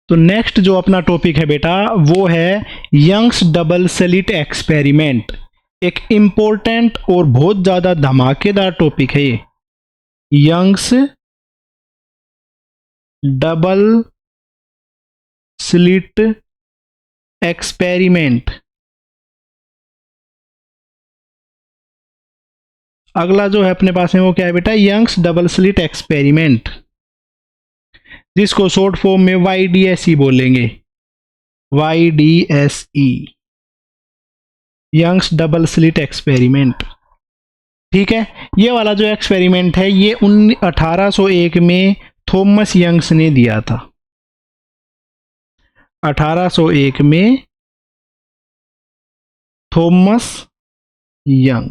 तो नेक्स्ट जो अपना टॉपिक है बेटा वो है यंग्स डबल स्लिट एक्सपेरिमेंट। एक इम्पोर्टेंट और बहुत ज़्यादा धमाकेदार टॉपिक है ये, यंग्स डबल स्लिट एक्सपेरिमेंट। अगला जो है अपने पास में वो क्या है बेटा, यंग्स डबल स्लिट एक्सपेरिमेंट, जिसको शॉर्ट फॉर्म में YDSE बोलेंगे, YDSE, Young's double slit experiment. ठीक है, ये वाला जो एक्सपेरिमेंट है ये 1801 में थॉमस यंग्स ने दिया था। 1801 में थॉमस यंग,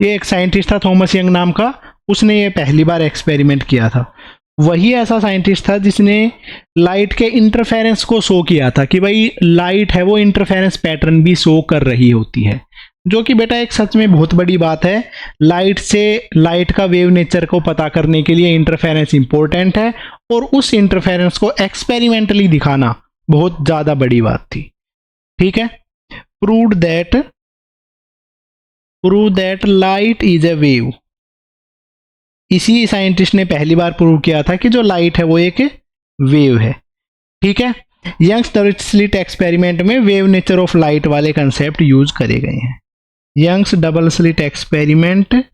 ये एक साइंटिस्ट था थॉमस यंग नाम का, उसने ये पहली बार एक्सपेरिमेंट किया था। वही ऐसा साइंटिस्ट था जिसने लाइट के इंटरफेरेंस को शो किया था कि भाई लाइट है वो इंटरफेरेंस पैटर्न भी शो कर रही होती है, जो कि बेटा एक सच में बहुत बड़ी बात है। लाइट से लाइट का वेव नेचर को पता करने के लिए इंटरफेरेंस इंपॉर्टेंट है, और उस इंटरफेरेंस को एक्सपेरिमेंटली दिखाना बहुत ज़्यादा बड़ी बात थी। ठीक है, prove that light is a wave. इसी साइंटिस्ट ने पहली बार प्रूव किया था कि जो लाइट है वो एक वेव है। ठीक है, यंग्स डबल स्लिट एक्सपेरिमेंट में वेव नेचर ऑफ लाइट वाले कंसेप्ट यूज करे गए हैं। Young's double slit experiment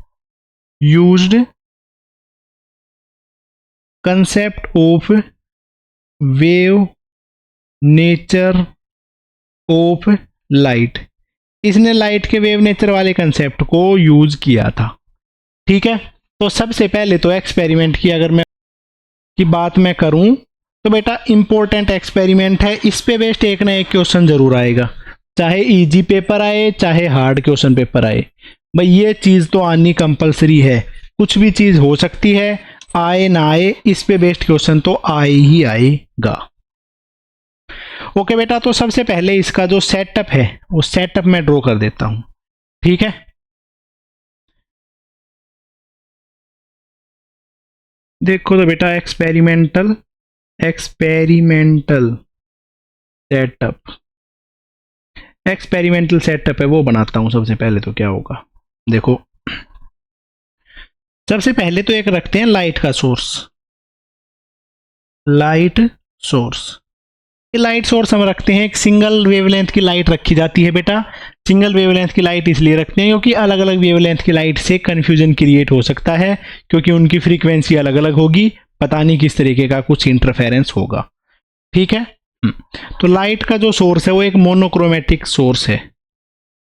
used concept of wave nature of light. इसने लाइट के वेव नेचर वाले कंसेप्ट को यूज किया था। ठीक है, तो सबसे पहले तो एक्सपेरिमेंट की अगर मैं की बात मैं करूं तो बेटा इंपॉर्टेंट एक्सपेरिमेंट है, इस पे बेस्ड एक ना एक क्वेश्चन जरूर आएगा, चाहे इजी पेपर आए चाहे हार्ड क्वेश्चन पेपर आए। भाई ये चीज़ तो आनी कंपलसरी है, कुछ भी चीज़ हो सकती है, आए ना आए, इस पे बेस्ड क्वेश्चन तो आए ही आएगा। ओके बेटा, तो सबसे पहले इसका जो सेटअप है वो सेटअप मैं ड्रॉ कर देता हूं। ठीक है, देखो तो बेटा एक्सपेरिमेंटल सेटअप है वो बनाता हूं। सबसे पहले तो क्या होगा, देखो सबसे पहले तो एक रखते हैं लाइट का सोर्स, लाइट सोर्स हम रखते हैं, एक सिंगल वेवलेंथ की लाइट रखी जाती है बेटा। सिंगल वेवलेंथ की लाइट इसलिए रखते हैं क्योंकि अलग अलग वेवलेंथ की लाइट से कंफ्यूजन क्रिएट हो सकता है, क्योंकि उनकी फ्रीक्वेंसी अलग अलग होगी, पता नहीं किस तरीके का कुछ इंटरफेरेंस होगा। ठीक है, तो लाइट का जो सोर्स है वो एक मोनोक्रोमेटिक सोर्स है।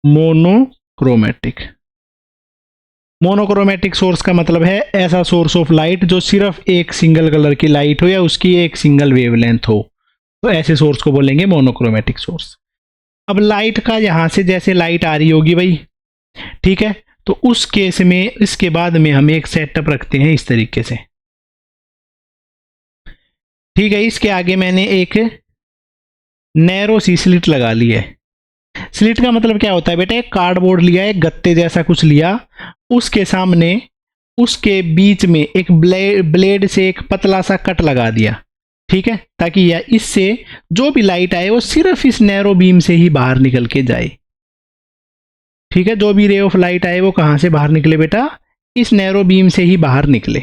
मोनोक्रोमेटिक सोर्स का मतलब है ऐसा सोर्स ऑफ लाइट जो सिर्फ एक सिंगल कलर की लाइट हो या उसकी एक सिंगल वेवलेंथ हो, तो ऐसे सोर्स को बोलेंगे मोनोक्रोमेटिक सोर्स। अब लाइट का यहां से जैसे लाइट आ रही होगी भाई, ठीक है, तो उस केस में इसके बाद में हम एक सेटअप रखते हैं इस तरीके से। ठीक है, इसके आगे मैंने एक नैरो सी स्लिट लगा ली है। स्लिट का मतलब क्या होता है बेटा, एक कार्डबोर्ड लिया, एक गत्ते जैसा कुछ लिया, उसके सामने उसके बीच में एक ब्लेड से एक पतला सा कट लगा दिया। ठीक है, ताकि यह इससे जो भी लाइट आए वो सिर्फ इस नैरो बीम से ही बाहर निकल के जाए। ठीक है, जो भी रे ऑफ लाइट आए वो कहां से बाहर निकले बेटा, इस नैरो बीम से ही बाहर निकले।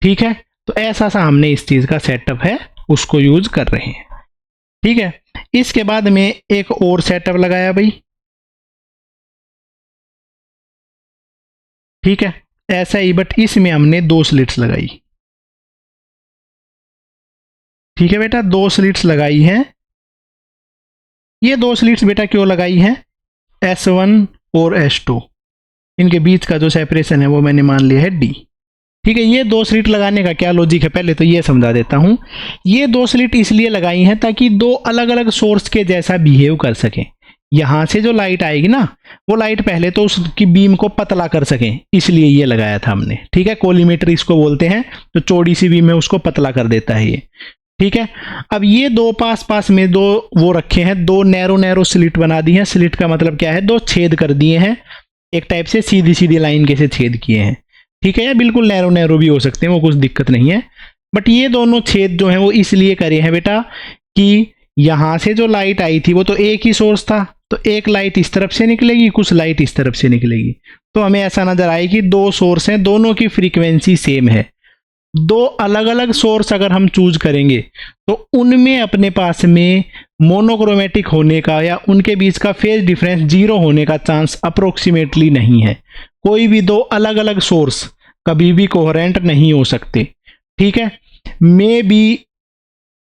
ठीक है, तो ऐसा सा हमने इस चीज का सेटअप है उसको यूज कर रहे हैं। ठीक है, इसके बाद में एक और सेटअप लगाया भाई। ठीक है, ऐसा ही बट इसमें हमने 2 स्लिट्स लगाई। ठीक है बेटा, 2 स्लिट्स लगाई हैं। ये 2 स्लिट्स बेटा क्यों लगाई हैं, S1 और S2, इनके बीच का जो सेपरेशन है वो मैंने मान लिया है D। ठीक है, ये 2 स्लिट लगाने का क्या लॉजिक है पहले तो ये समझा देता हूं। ये 2 स्लिट इसलिए लगाई हैं ताकि 2 अलग अलग सोर्स के जैसा बिहेव कर सकें। यहां से जो लाइट आएगी ना, वो लाइट पहले तो उसकी बीम को पतला कर सकें, इसलिए ये लगाया था हमने। ठीक है, कोलीमेटर इसको बोलते हैं, तो चौड़ी सी बीम है उसको पतला कर देता है ये। ठीक है, अब ये 2 पास में 2 वो रखे हैं, 2 नैरो स्लिट बना दी हैं। स्लिट का मतलब क्या है, 2 छेद कर दिए हैं, एक टाइप से सीधी लाइन के से छेद किए हैं। ठीक है, या बिल्कुल नैरो भी हो सकते हैं, वो कुछ दिक्कत नहीं है। बट ये दोनों छेद जो हैं वो इसलिए करे हैं बेटा कि यहाँ से जो लाइट आई थी वो तो एक ही सोर्स था, तो एक लाइट इस तरफ से निकलेगी, कुछ लाइट इस तरफ से निकलेगी, तो हमें ऐसा नजर आए कि दो सोर्स हैं, दोनों की फ्रीक्वेंसी सेम है। दो अलग अलग सोर्स अगर हम चूज करेंगे तो उनमें अपने पास में मोनोक्रोमेटिक होने का या उनके बीच का फेज डिफरेंस 0 होने का चांस अप्रोक्सीमेटली नहीं है। कोई भी दो अलग अलग सोर्स कभी भी कोहेरेंट नहीं हो सकते, ठीक है। मे बी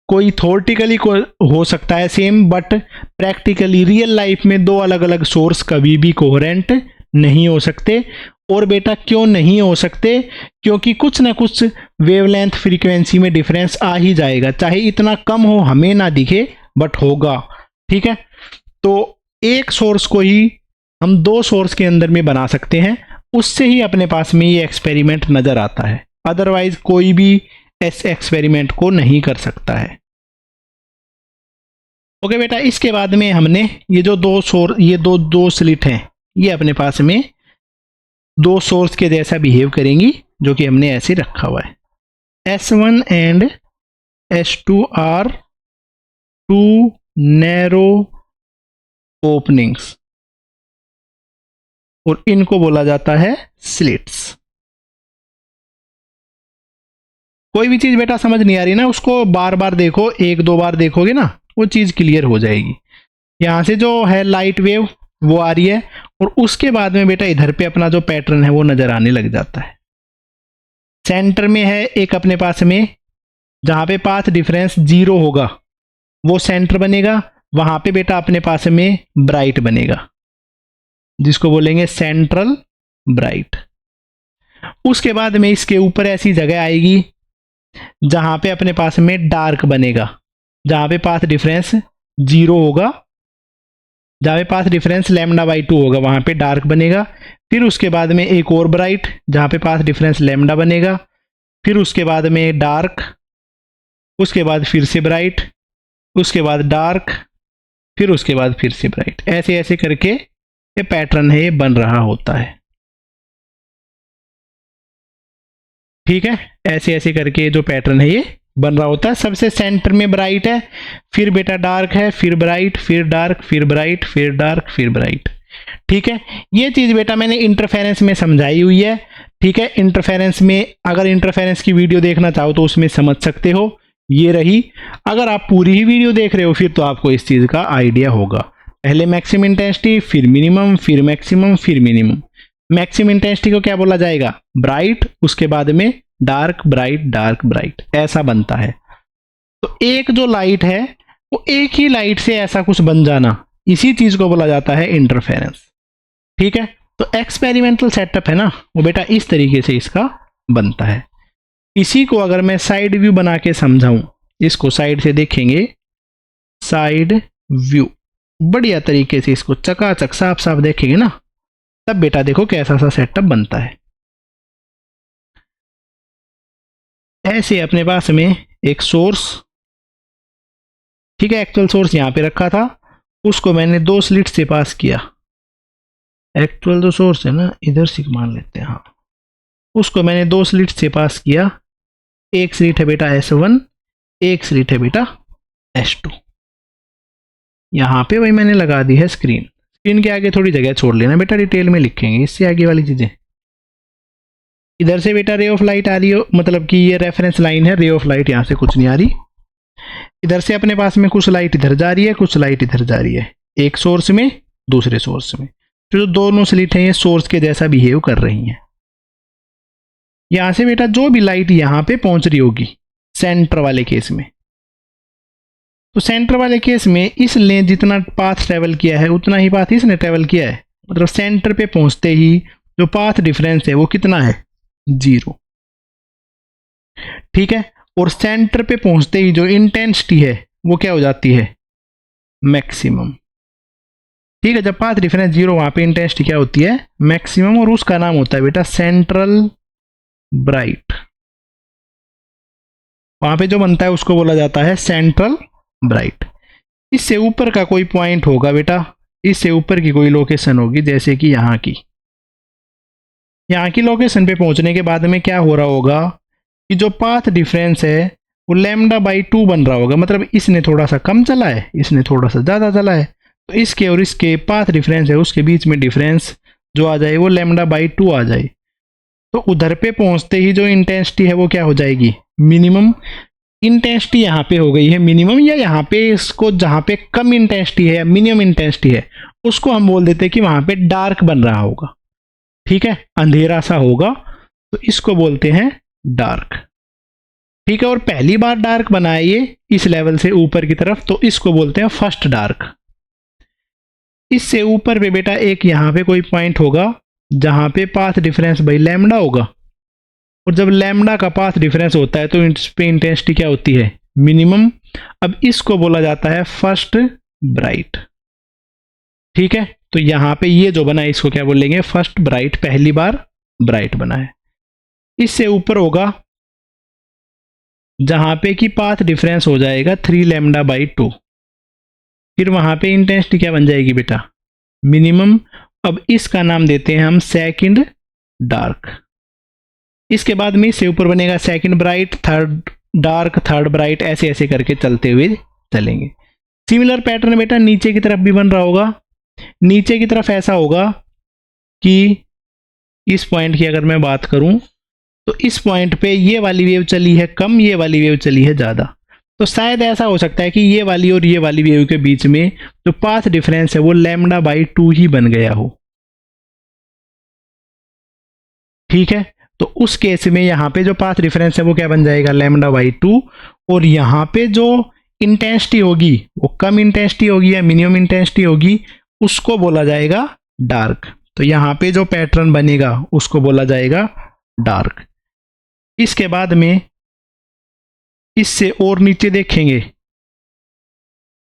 कोई थ्योरेटिकली हो सकता है same, but practically real life में दो अलग अलग सोर्स कभी भी कोहेरेंट नहीं हो सकते। और बेटा क्यों नहीं हो सकते? क्योंकि कुछ ना कुछ वेवलेंथ फ्रीक्वेंसी में डिफरेंस आ ही जाएगा, चाहे इतना कम हो, हमें ना दिखे बट होगा, ठीक है। तो एक सोर्स को ही हम दो सोर्स के अंदर में बना सकते हैं, उससे ही अपने पास में ये एक्सपेरिमेंट नजर आता है, अदरवाइज कोई भी इस एक्सपेरिमेंट को नहीं कर सकता है। ओके बेटा, इसके बाद में हमने ये जो ये दो स्लिट हैं, ये अपने पास में दो सोर्स के जैसा बिहेव करेंगी, जो कि हमने ऐसे रखा हुआ है। S1 and S2 are two narrow openings और इनको बोला जाता है स्लिट्स। कोई भी चीज बेटा समझ नहीं आ रही ना, उसको बार बार देखो, एक दो बार देखोगे ना वो चीज क्लियर हो जाएगी। यहां से जो है लाइट वेव वो आ रही है और उसके बाद में बेटा इधर पे अपना जो पैटर्न है वो नजर आने लग जाता है। सेंटर में है एक अपने पास में, जहां पे पाथ डिफरेंस 0 होगा वो सेंटर बनेगा, वहां पे बेटा अपने पास में ब्राइट बनेगा, जिसको बोलेंगे सेंट्रल ब्राइट। उसके बाद में इसके ऊपर ऐसी जगह आएगी जहां पे अपने पास में डार्क बनेगा, जहां पे पाथ डिफरेंस 0 होगा, जहां पे पाथ डिफरेंस λ/2 होगा वहां पे डार्क बनेगा। फिर उसके बाद में एक और ब्राइट जहां पे पाथ डिफरेंस λ बनेगा, फिर उसके बाद में डार्क, उसके बाद फिर से ब्राइट, उसके बाद डार्क, फिर उसके बाद फिर से ब्राइट। ऐसे ऐसे करके ये पैटर्न है ये बन रहा होता है, ठीक है। ऐसे ऐसे करके जो पैटर्न है ये बन रहा होता है। सबसे सेंटर में ब्राइट है, फिर बेटा डार्क है, फिर ब्राइट, फिर डार्क, फिर ब्राइट, फिर डार्क, फिर ब्राइट, ठीक है। ये चीज बेटा मैंने इंटरफेरेंस में समझाई हुई है, ठीक है। इंटरफेरेंस में अगर इंटरफेरेंस की वीडियो देखना चाहो तो उसमें समझ सकते हो, ये रही। अगर आप पूरी ही वीडियो देख रहे हो फिर तो आपको इस चीज का आइडिया होगा। पहले मैक्सिमम इंटेंसिटी, फिर मिनिमम, फिर मैक्सिमम, फिर मिनिमम। मैक्सिमम इंटेंसिटी को क्या बोला जाएगा? ब्राइट, उसके बाद में डार्क, ब्राइट, डार्क, ब्राइट, ऐसा बनता है। तो एक जो लाइट है वो एक ही लाइट से ऐसा कुछ बन जाना, इसी चीज को बोला जाता है इंटरफेरेंस, ठीक है। तो एक्सपेरिमेंटल सेटअप है ना वो बेटा इस तरीके से इसका बनता है। इसी को अगर मैं साइड व्यू बना के समझाऊं, इसको साइड से देखेंगे, साइड व्यू बढ़िया तरीके से इसको चकाचक साफ साफ देखेंगे ना, तब बेटा देखो कैसा सा सेटअप बनता है। ऐसे अपने पास में एक सोर्स, ठीक है, एक्चुअल सोर्स यहां पे रखा था, उसको मैंने दो स्लिट से पास किया। एक्चुअल जो सोर्स है ना इधर से मान लेते हैं, हाँ, उसको मैंने दो स्लिट से पास किया। एक स्लिट है बेटा S1, एक स्लिट है बेटा S2। यहां पे वही मैंने लगा दी है स्क्रीन। स्क्रीन के आगे थोड़ी जगह छोड़ लेना बेटा, डिटेल में लिखेंगे इससे आगे वाली चीजें। इधर से बेटा रे ऑफ लाइट आ रही हो, मतलब कि ये रेफरेंस लाइन है, रे ऑफ लाइट यहां से कुछ नहीं आ रही। इधर से अपने पास में कुछ लाइट इधर जा रही है, कुछ लाइट इधर जा रही है, एक सोर्स में दूसरे सोर्स में। तो जो दोनों स्लिट हैं ये सोर्स के जैसा बिहेव कर रही हैं। यहां से बेटा जो भी लाइट यहां पे पहुंच रही होगी सेंटर वाले केस में, तो सेंटर वाले केस में इसने जितना पाथ ट्रेवल किया है उतना ही पाथ इसने ट्रेवल किया है, मतलब सेंटर पे पहुंचते ही जो पाथ डिफरेंस है वो कितना है? 0, ठीक है। और सेंटर पे पहुंचते ही जो इंटेंसिटी है वो क्या हो जाती है? मैक्सिमम, ठीक है। जब पाथ डिफरेंस 0 वहां पे इंटेंसिटी क्या होती है? मैक्सिमम, और उसका नाम होता है बेटा सेंट्रल ब्राइट। वहां पे जो बनता है उसको बोला जाता है सेंट्रल ब्राइट। इससे ऊपर का कोई पॉइंट होगा बेटा, इससे ऊपर की कोई लोकेशन होगी, जैसे कि यहाँ की लोकेशन पे पहुंचने के बाद में क्या हो रहा होगा कि जो पाथ डिफरेंस है वो लैम्डा बाई 2 बन रहा होगा, मतलब इसने थोड़ा सा कम चला है, इसने थोड़ा सा ज़्यादा चला है, तो इसके और इसके पाथ डिफरेंस है उसके बीच में डिफरेंस जो आ जाए वो लैम्डा बाई 2 आ जाए। तो उधर पे पहुंचते ही जो इंटेंसिटी है वो क्या हो जाएगी, मिनिमम इंटेंसिटी यहाँ पे हो गई है मिनिमम, या यहाँ पे इसको जहाँ पे कम इंटेंसिटी है या मिनिमम इंटेंसिटी है उसको हम बोल देते हैं कि वहाँ पे डार्क बन रहा होगा, ठीक है, अंधेरा सा होगा, तो इसको बोलते हैं डार्क, ठीक है। और पहली बार डार्क बनाए ये इस लेवल से ऊपर की तरफ, तो इसको बोलते हैं फर्स्ट डार्क। इससे ऊपर पे बेटा एक यहाँ पे कोई पॉइंट होगा जहाँ पे पाथ डिफरेंस बाई लैम्डा होगा, और जब लैम्डा का पाथ डिफरेंस होता है तो इस पे इंटेंसिटी क्या होती है, मिनिमम। अब इसको बोला जाता है फर्स्ट ब्राइट, ठीक है। तो यहाँ पे ये जो बना है इसको क्या बोलेंगे, फर्स्ट ब्राइट, पहली बार ब्राइट बना है। इससे ऊपर होगा जहाँ पे कि पाथ डिफरेंस हो जाएगा 3 लैम्डा बाई 2, फिर वहाँ पे इंटेंसिटी क्या बन जाएगी बेटा, मिनिमम। अब इसका नाम देते हैं हम सेकंड डार्क। इसके बाद में इससे ऊपर बनेगा second bright, third dark, third bright, ऐसे ऐसे करके चलते हुए चलेंगे। सिमिलर पैटर्न बेटा नीचे की तरफ भी बन रहा होगा। नीचे की तरफ ऐसा होगा कि इस पॉइंट की अगर मैं बात करूं तो इस पॉइंट पे ये वाली वेव चली है कम, ये वाली वेव चली है ज़्यादा, तो शायद ऐसा हो सकता है कि ये वाली और ये वाली वेव के बीच में जो पाथ डिफरेंस है वो लैम्डा बाई 2 ही बन गया हो, ठीक है। तो उस केस में यहाँ पे जो पाथ डिफरेंस है वो क्या बन जाएगा, लैम्डा बाई 2, और यहाँ पे जो इंटेंसिटी होगी वो कम इंटेंसिटी होगी या मिनिमम इंटेंसिटी होगी, उसको बोला जाएगा डार्क। तो यहाँ पे जो पैटर्न बनेगा उसको बोला जाएगा डार्क। इसके बाद में इससे और नीचे देखेंगे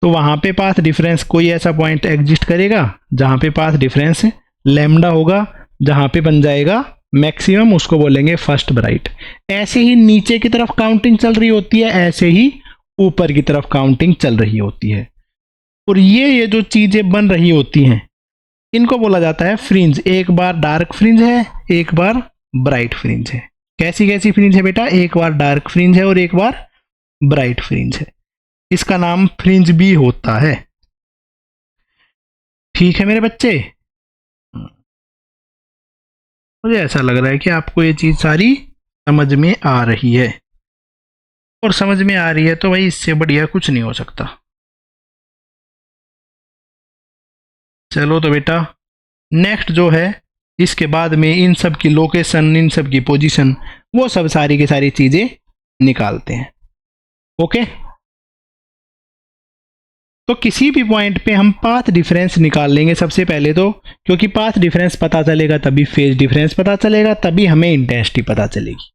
तो वहां पे पाथ डिफरेंस कोई ऐसा पॉइंट एग्जिस्ट करेगा जहां पे पाथ डिफरेंस लैम्डा होगा, जहां पे बन जाएगा मैक्सिमम, उसको बोलेंगे फर्स्ट ब्राइट। ऐसे ही नीचे की तरफ काउंटिंग चल रही होती है, ऐसे ही ऊपर की तरफ काउंटिंग चल रही होती है, और ये जो चीजें बन रही होती हैं इनको बोला जाता है फ्रिंज। एक बार डार्क फ्रिंज है, एक बार ब्राइट फ्रिंज है। कैसी कैसी फ्रिंज है बेटा, एक बार डार्क फ्रिंज है और एक बार ब्राइट फ्रिंज है। इसका नाम फ्रिंज भी होता है, ठीक है मेरे बच्चे। मुझे ऐसा लग रहा है कि आपको ये चीज सारी समझ में आ रही है, और समझ में आ रही है तो भाई इससे बढ़िया कुछ नहीं हो सकता। चलो तो बेटा नेक्स्ट जो है इसके बाद में इन सब की लोकेशन, इन सब की पोजीशन, वो सब सारी की सारी चीजें निकालते हैं, ओके। तो किसी भी पॉइंट पे हम पाथ डिफरेंस निकाल लेंगे सबसे पहले तो, क्योंकि पाथ डिफरेंस पता चलेगा तभी फेज डिफरेंस पता चलेगा, तभी हमें इंटेंसिटी पता चलेगी,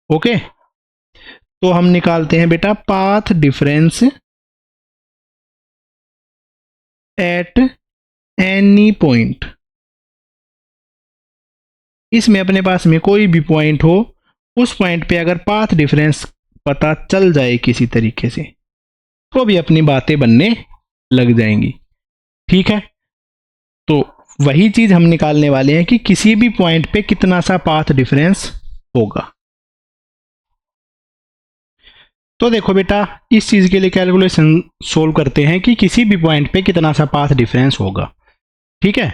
ओके। तो हम निकालते हैं बेटा path difference at any point. इसमें अपने पास में कोई भी पॉइंट हो, उस पॉइंट पे अगर पाथ डिफरेंस पता चल जाए किसी तरीके से तो भी अपनी बातें बनने लग जाएंगी, ठीक है। तो वही चीज हम निकालने वाले हैं कि किसी भी पॉइंट पे कितना सा पाथ डिफरेंस होगा। तो देखो बेटा इस चीज के लिए कैलकुलेशन सोल्व करते हैं कि किसी भी पॉइंट पे कितना सा पाथ डिफरेंस होगा, ठीक है।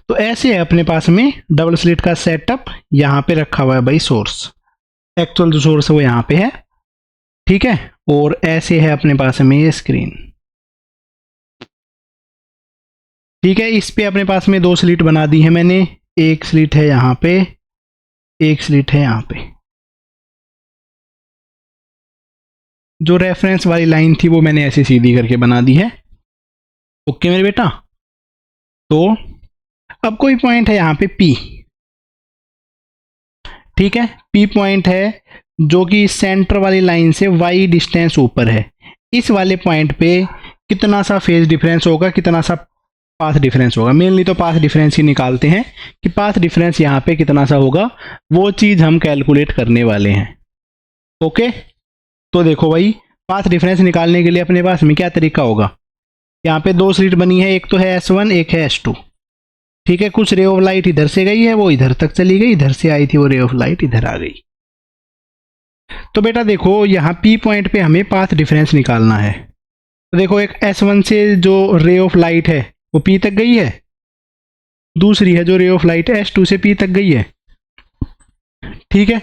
तो ऐसे है अपने पास में डबल स्लिट का सेटअप, यहां पे रखा हुआ है भाई सोर्स, एक्चुअल जो सोर्स है वो यहां पे है, ठीक है। और ऐसे है अपने पास में ये स्क्रीन, ठीक है। इस पे अपने पास में 2 स्लिट बना दी है मैंने, एक स्लिट है यहाँ पे, एक स्लिट है यहाँ पे। जो रेफरेंस वाली लाइन थी वो मैंने ऐसे सीधी करके बना दी है, ओके मेरे बेटा। तो अब कोई पॉइंट है यहाँ पे P, ठीक है। P पॉइंट है जो कि सेंटर वाली लाइन से y डिस्टेंस ऊपर है। इस वाले पॉइंट पे कितना सा फेज डिफरेंस होगा, कितना सा पाथ डिफरेंस होगा, मेनली तो पाथ डिफरेंस ही निकालते हैं कि पाथ डिफरेंस यहाँ पे कितना सा होगा, वो चीज हम कैलकुलेट करने वाले हैं, ओके। तो देखो भाई पाथ डिफरेंस निकालने के लिए अपने पास में क्या तरीका होगा, यहाँ पे 2 स्लिट बनी है, एक तो है S1 एक है S2, ठीक है। कुछ रे ऑफ लाइट इधर से गई है वो इधर तक चली गई, इधर से आई थी वो रे ऑफ लाइट इधर आ गई, तो बेटा देखो यहाँ P पॉइंट पे हमें पाथ डिफरेंस निकालना है। तो देखो एक S1 से जो रे ऑफ लाइट है वो P तक गई है, दूसरी है जो रे ऑफ लाइट S2 से P तक गई है, ठीक है।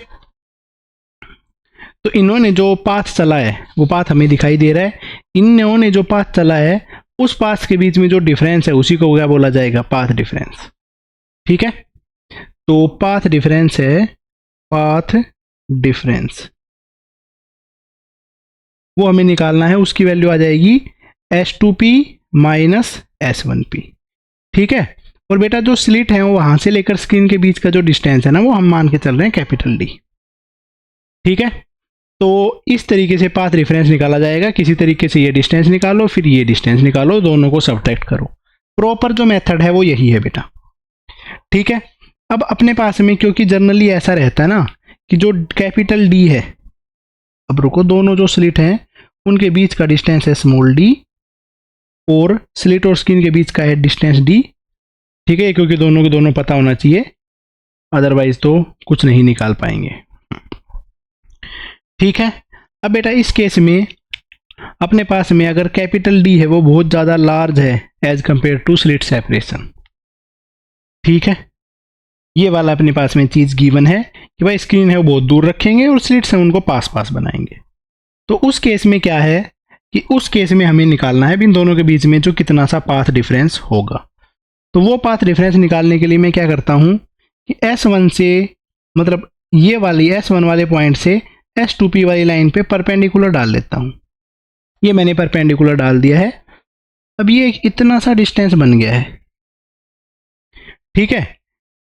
तो इन्होंने जो पाथ चला है वो पाथ हमें दिखाई दे रहा है। इन्होंने जो पाथ चला है उस पाथ के बीच में जो डिफरेंस है उसी को क्या बोला जाएगा, पाथ डिफरेंस, ठीक है। तो पाथ डिफरेंस है, पाथ डिफरेंस वो हमें निकालना है, उसकी वैल्यू आ जाएगी S2P माइनस S1P, ठीक है। और बेटा जो स्लिट है वहां से लेकर स्क्रीन के बीच का जो डिस्टेंस है ना वो हम मान के चल रहे हैं कैपिटल D, ठीक है। तो इस तरीके से पाथ डिफरेंस निकाला जाएगा। किसी तरीके से ये डिस्टेंस निकालो, फिर ये डिस्टेंस निकालो, दोनों को सब्ट्रैक्ट करो। प्रॉपर जो मेथड है वो यही है बेटा, ठीक है। अब अपने पास में क्योंकि जनरली ऐसा रहता है ना कि जो कैपिटल D है, अब रुको, दोनों जो स्लिट हैं उनके बीच का डिस्टेंस है स्मॉल d और स्लिट और स्क्रीन के बीच का है डिस्टेंस d, ठीक है। क्योंकि दोनों के दोनों पता होना चाहिए, अदरवाइज तो कुछ नहीं निकाल पाएंगे, ठीक है। अब बेटा इस केस में अपने पास में अगर कैपिटल D है वो बहुत ज़्यादा लार्ज है as compare to slit separation, ठीक है। ये वाला अपने पास में चीज़ गिवन है कि भाई स्क्रीन है वो बहुत दूर रखेंगे और स्लिट्स हैं उनको पास पास बनाएंगे। तो उस केस में क्या है कि उस केस में हमें निकालना है इन दोनों के बीच में जो कितना सा पाथ डिफरेंस होगा। तो वो पाथ डिफरेंस निकालने के लिए मैं क्या करता हूँ कि S1 से, मतलब ये वाली S1 वाले पॉइंट से S2P वाली लाइन पे परपेंडिकुलर डाल लेता हूँ। ये मैंने परपेंडिकुलर डाल दिया है। अब ये इतना सा डिस्टेंस बन गया है, ठीक है।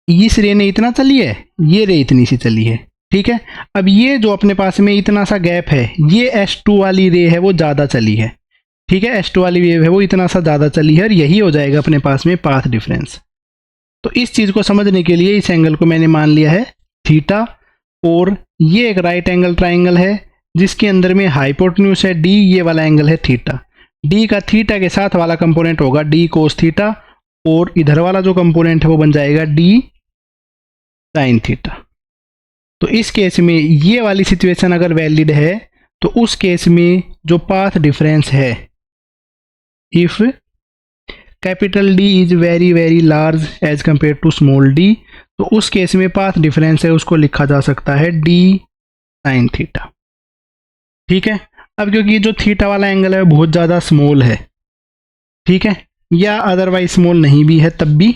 इस रे ने इतना चली है, ये रे इतनी सी चली है, ठीक है। अब ये जो अपने पास में इतना सा गैप है, ये S2 वाली रे है वो ज़्यादा चली है, ठीक है। S2 वाली वेव है वो इतना सा ज़्यादा चली है और यही हो जाएगा अपने पास में पाथ डिफरेंस। तो इस चीज़ को समझने के लिए इस एंगल को मैंने मान लिया है थीटा, और ये एक राइट एंगल ट्राइंगल है जिसके अंदर में हाइपोटेन्यूज है D, ये वाला एंगल है थीटा। D का थीटा के साथ वाला कंपोनेंट होगा D कोस थीटा, और इधर वाला जो कंपोनेंट है वो बन जाएगा D साइन थीटा। तो इस केस में ये वाली सिचुएशन अगर वैलिड है तो उस केस में जो पाथ डिफरेंस है, if capital D is very very large as compare to small d, तो उस केस में पाथ डिफरेंस है उसको लिखा जा सकता है D साइन थीटा, ठीक है। अब क्योंकि जो थीटा वाला एंगल है बहुत ज़्यादा स्मॉल है, ठीक है, या अदरवाइज स्मॉल नहीं भी है तब भी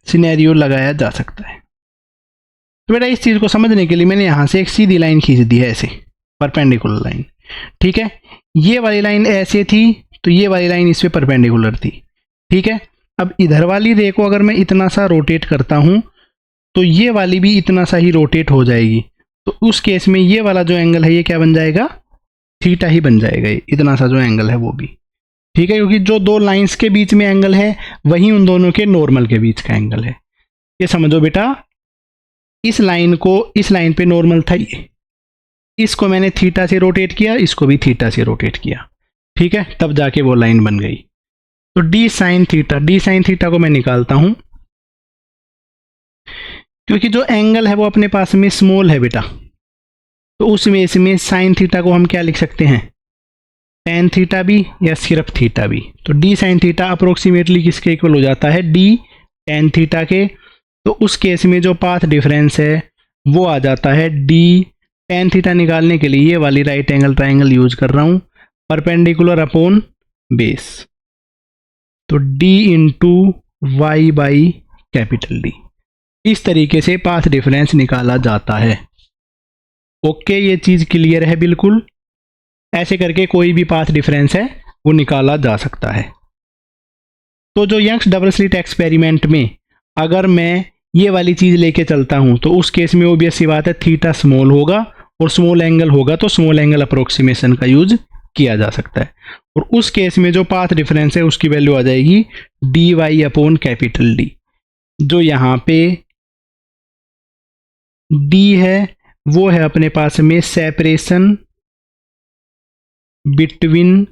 सिनेरियो लगाया जा सकता है। तो बेटा इस चीज़ को समझने के लिए मैंने यहाँ से एक सीधी लाइन खींच दी है, ऐसे परपेंडिकुलर लाइन, ठीक है। ये वाली लाइन ऐसे थी तो ये वाली लाइन इस पे परपेंडिकुलर थी, ठीक है। अब इधर वाली रे को अगर मैं इतना सा रोटेट करता हूँ तो ये वाली भी इतना सा ही रोटेट हो जाएगी। तो उस केस में ये वाला जो एंगल है ये क्या बन जाएगा, थीटा ही बन जाएगा, इतना सा जो एंगल है वो भी, ठीक है। क्योंकि जो दो लाइंस के बीच में एंगल है वही उन दोनों के नॉर्मल के बीच का एंगल है। ये समझो बेटा, इस लाइन को इस लाइन पे नॉर्मल था ये, इसको मैंने थीटा से रोटेट किया, इसको भी थीटा से रोटेट किया, ठीक है, तब जाके वो लाइन बन गई। तो D साइन थीटा को मैं निकालता हूं क्योंकि जो एंगल है वो अपने पास में स्मॉल है बेटा, तो उसमें इसमें साइन थीटा को हम क्या लिख सकते हैं, टेन थीटा भी या सिर्फ थीटा भी। तो D साइन थीटा अप्रोक्सीमेटली किसके इक्वल हो जाता है, D टेन थीटा के। तो उस केस में जो पाथ डिफरेंस है वो आ जाता है D टेन थीटा निकालने के लिए ये वाली राइट एंगल ट्राइंगल यूज कर रहा हूं, परपेंडिकुलर अपॉन बेस, तो D into y by capital D। इस तरीके से पाथ डिफरेंस निकाला जाता है। ओके, ये चीज़ क्लियर है बिल्कुल। ऐसे करके कोई भी पाथ डिफरेंस है वो निकाला जा सकता है। तो जो यंग्स डबल स्लिट एक्सपेरिमेंट में अगर मैं ये वाली चीज़ लेके चलता हूँ तो उस केस में ऑब्वियस सी बात है थीटा स्मॉल होगा और स्मॉल एंगल होगा तो स्मॉल एंगल अप्रोक्सीमेशन का यूज किया जा सकता है। और उस केस में जो पाथ डिफरेंस है उसकी वैल्यू आ जाएगी d y upon capital D. जो यहाँ पे डी है वो है अपने पास में सेपरेशन बिटवीन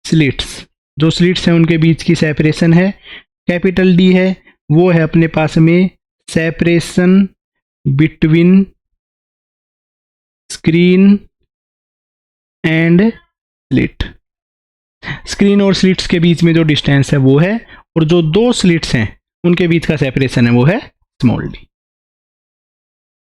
स्लिट्स, जो स्लिट्स हैं उनके बीच की सेपरेशन है। कैपिटल डी है वो है अपने पास में separation between screen and slit. Screen और स्लिट्स के बीच में जो डिस्टेंस है वो है, और जो दो स्लिट्स हैं उनके बीच का सेपरेशन है वो है स्मॉल डी।